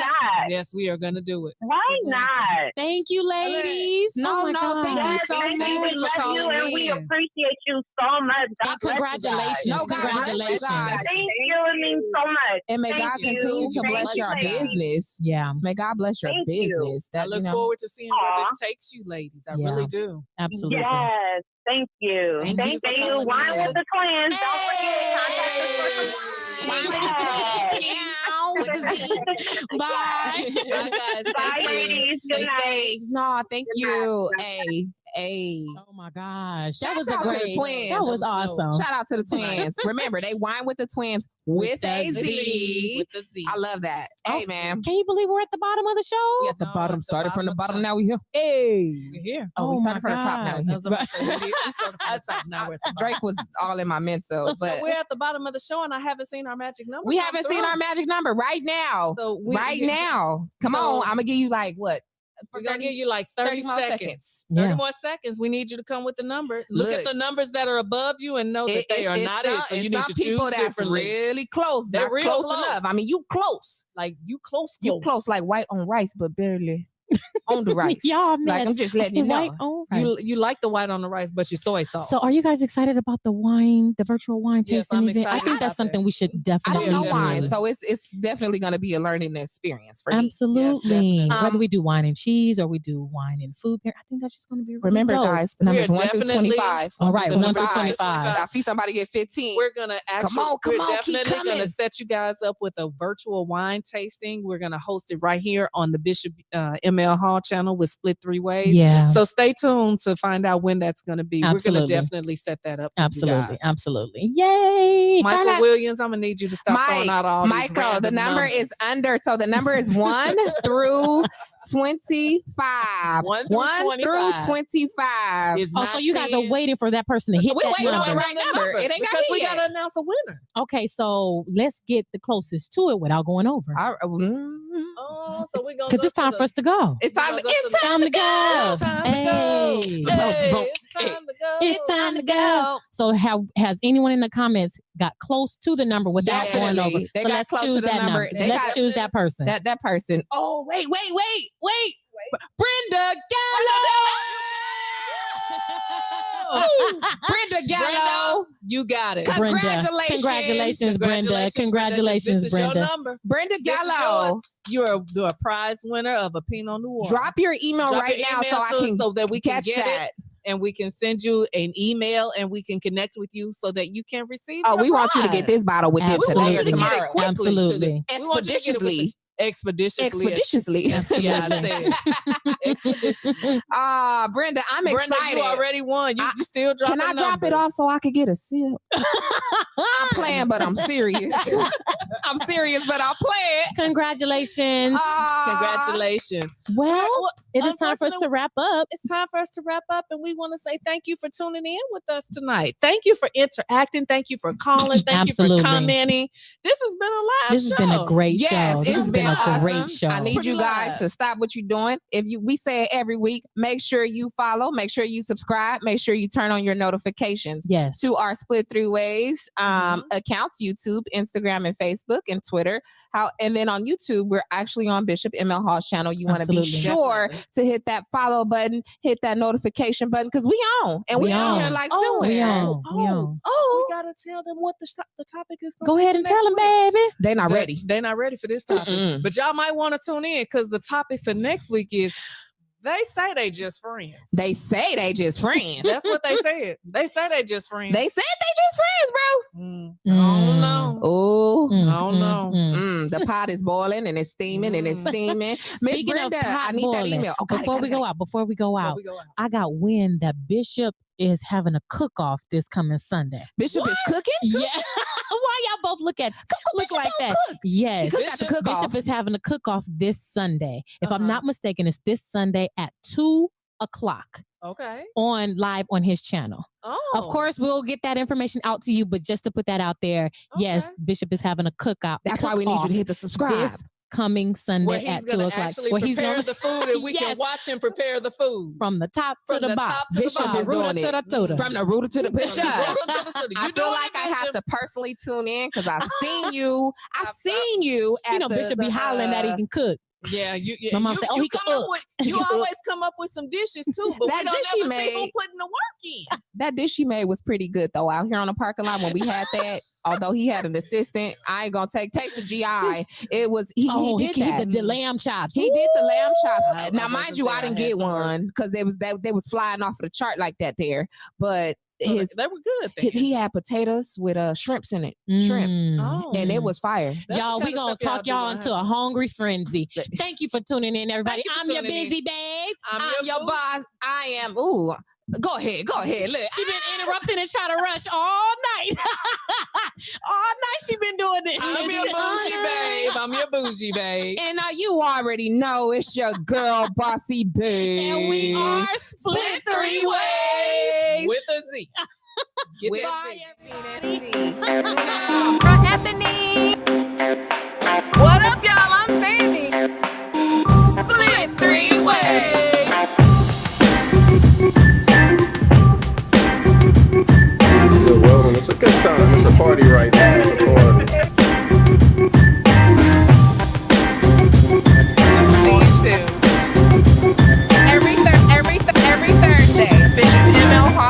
up. Yes, we are going to do it. Why not? Thank you, ladies. No, thank you so much. We love you and we appreciate you so much. And congratulations. Congratulations. Thank you. It means so much. And may God continue to bless your business. Yeah. May God bless your business. I look forward to seeing where this takes you, ladies. I really do. Absolutely. Yes. Thank you. Thank you. Wine with the Twins. Don't forget. Wine with the Twins. With the Z. Bye. Bye, guys. Bye, ladies. Good night. No, thank you. Hey. Oh my gosh. That was a Shout out to great the Twins. That was awesome. Shout out to the Twins. Remember, they Wine with the Twins with a Z. With the Z. I love that. Hey, man. Can you believe we're at the bottom of the show? We at the bottom. Started from the bottom. Now we here. Hey. We're here. Oh, we started from the top. Now we here. We started from the top. Now we're at the bottom. Drake was all in my mental, but we're at the bottom of the show, and I haven't seen our magic number. we haven't seen our magic number right now. So now. Come on. I'm gonna give you like what? We're going to give you like 30 more seconds. Yeah. 30 more seconds. We need you to come with the number. Look at the numbers that are above you and know that they are not it. So you need to choose people that's differently. really close. They're not real close close. enough. I mean, you close. Like you close. You close like white on rice, but barely on the rice. Y'all like I'm just letting you know. White on rice. You like the white on the rice, but your soy sauce. So are you guys excited about the wine, the virtual wine Yes, tasting I'm event? I excited think that's about something that. we should I definitely don't know do. wine, so it's definitely going to be a learning experience for me. Absolutely. Yes, Whether we do wine and cheese or we do wine and food pair, I think that's just going to be really Remember, dope. guys, the numbers 1 through 25. All right, the 1 through numbers 25. I see somebody get 15. We're gonna actually, come on, we're keep definitely coming. gonna set you guys up with a virtual wine tasting. We're gonna host it right here on the Bishop ML Hall channel with Split 3 Ways. Yeah. So stay tuned to find out when that's gonna be. Absolutely. We're gonna definitely set that up. For Absolutely. Absolutely. Yay. Michael Williams, I'm gonna need you to stop throwing out all these Michael, the random number numbers. is under. So the number is 1 through 25. 1 through 25. It's Oh, not so you guys are 10. wait for that person to hit We're that waiting on number. the right number. It ain't got because we hit gotta yet. announce a winner. Okay, so let's get the closest to it without going over. Oh, so we're gonna Because it's time for us to go. It's time. It's time to go. It's time to go. Hey. It's time to go. It's time to go. So has anyone in the comments got close to the number without going over? Definitely. They So got let's close to choose the that number. number. Let's choose that person. That person. Oh, wait. Brenda Gallo. Brenda Gallo. You got it. Congratulations. Congratulations, This is Brenda. your number. Brenda This is Gallo. yours. You're a prize winner of a Pinot Noir. Drop your email Drop right your now email so I to us can so that we can catch get that. it. And we can send you an email and we can connect with you so that you can receive. Oh, your we want you to prize. get this bottle within Absolutely. today or We want you to get it tomorrow. quickly. Absolutely. We want you to get it with Expeditiously. Yeah, I said expeditiously. Brenda, I'm Brenda, excited. you already won. You still dropping Can I drop it numbers. off so I could get a sip? I'm playing, but I'm serious. I'm serious, but I'll play it. Congratulations. Congratulations. Well, it is time for us to wrap up. It's time for us to wrap up, and we want to say thank you for tuning in with us tonight. Thank you for interacting. Thank you for calling. Thank you Absolutely. for commenting. This has been a live This has been a great Yes, show. This it's has been been a great awesome. show. I need Pretty you guys live. to stop what you're doing. We say it every week, make sure you follow, make sure you subscribe, make sure you turn on your notifications Yes. to our Split3 Wayz accounts, YouTube, Instagram, and Facebook, and Twitter. And then on YouTube, we're actually on Bishop ML Hall's channel. You want to be Absolutely. sure Definitely. to hit that follow button, hit that notification button, because we on. And we We out on. here like Oh, somewhere. We on. We on. Oh, We gotta tell them what the topic is. Go ahead and tell them, baby. they not ready. They're not ready for this topic. Mm-mm. But y'all might want to tune in because the topic for next week is they say they just friends. They say they just friends. That's what they said. They say they just friends. They said they just friends, bro. I don't know. Oh, I don't know. the pot is boiling and it's steaming and it's steaming. Miss Speaking Brenda, of pot I need that boiling, email. Oh, before we go out, Before we go out. I got wind that Bishop is having a cook-off this coming Sunday. Bishop is cooking? Yeah. Why y'all both look Bishop like don't that? cook. Yes. He got the cook-off. Bishop is having a cook-off this Sunday. If I'm Uh-huh. not mistaken, it's this Sunday at 2:00 Okay. live on his channel. Oh. Of course, we'll get that information out to you, but just to put that out there, yes, Okay. Bishop is having a cookout. That's why we need you to cook-off hit the subscribe. this coming Where Sunday he's at gonna 2:00. actually Where he's prepare gonna the food and we can Yes. watch him prepare the food. from the top to From the the bottom. top to the Bishop bottom. is doing To the it. tutor. From the rooter to the bishop. You I feel doing like it, I have Bishop. to personally tune in because I've seen you. I've seen you at You know, Bishop be hollering that he can cook. Yeah, My mom said, "Oh, he can come up cook." with, you always come up with some dishes too, but That we don't dish he ever see who made- putting the work in. That dish he made was pretty good though. Out here on the parking lot when we had that, although he had an assistant, I ain't gonna take the GI. It was he did that. the lamb chops. He did the lamb chops. I Now, wasn't mind you, there. I I didn't had get to work. one because they was flying off of the chart like that there. But So his they were good. Then. he had potatoes with shrimps in it, shrimp, Oh. and it was fire. That's Y'all, the we kinda gonna stuff talk y'all y'all do into a around hungry frenzy. Thank you for tuning in, everybody. Thank you for I'm your tuning in. busy babe. I'm your boo. boss. I am. Ooh, go ahead. Look, She been interrupting and trying to rush all night. All night she been doing this. I'm your bougie babe. I'm your bougie babe. and you already know it's your girl, Bossy Babe. And we are split three ways. with a Z. Get With that Z. Ebony. What up, y'all? I'm Sandi. Split 3 ways. Well, it's a good time. It's a party right now.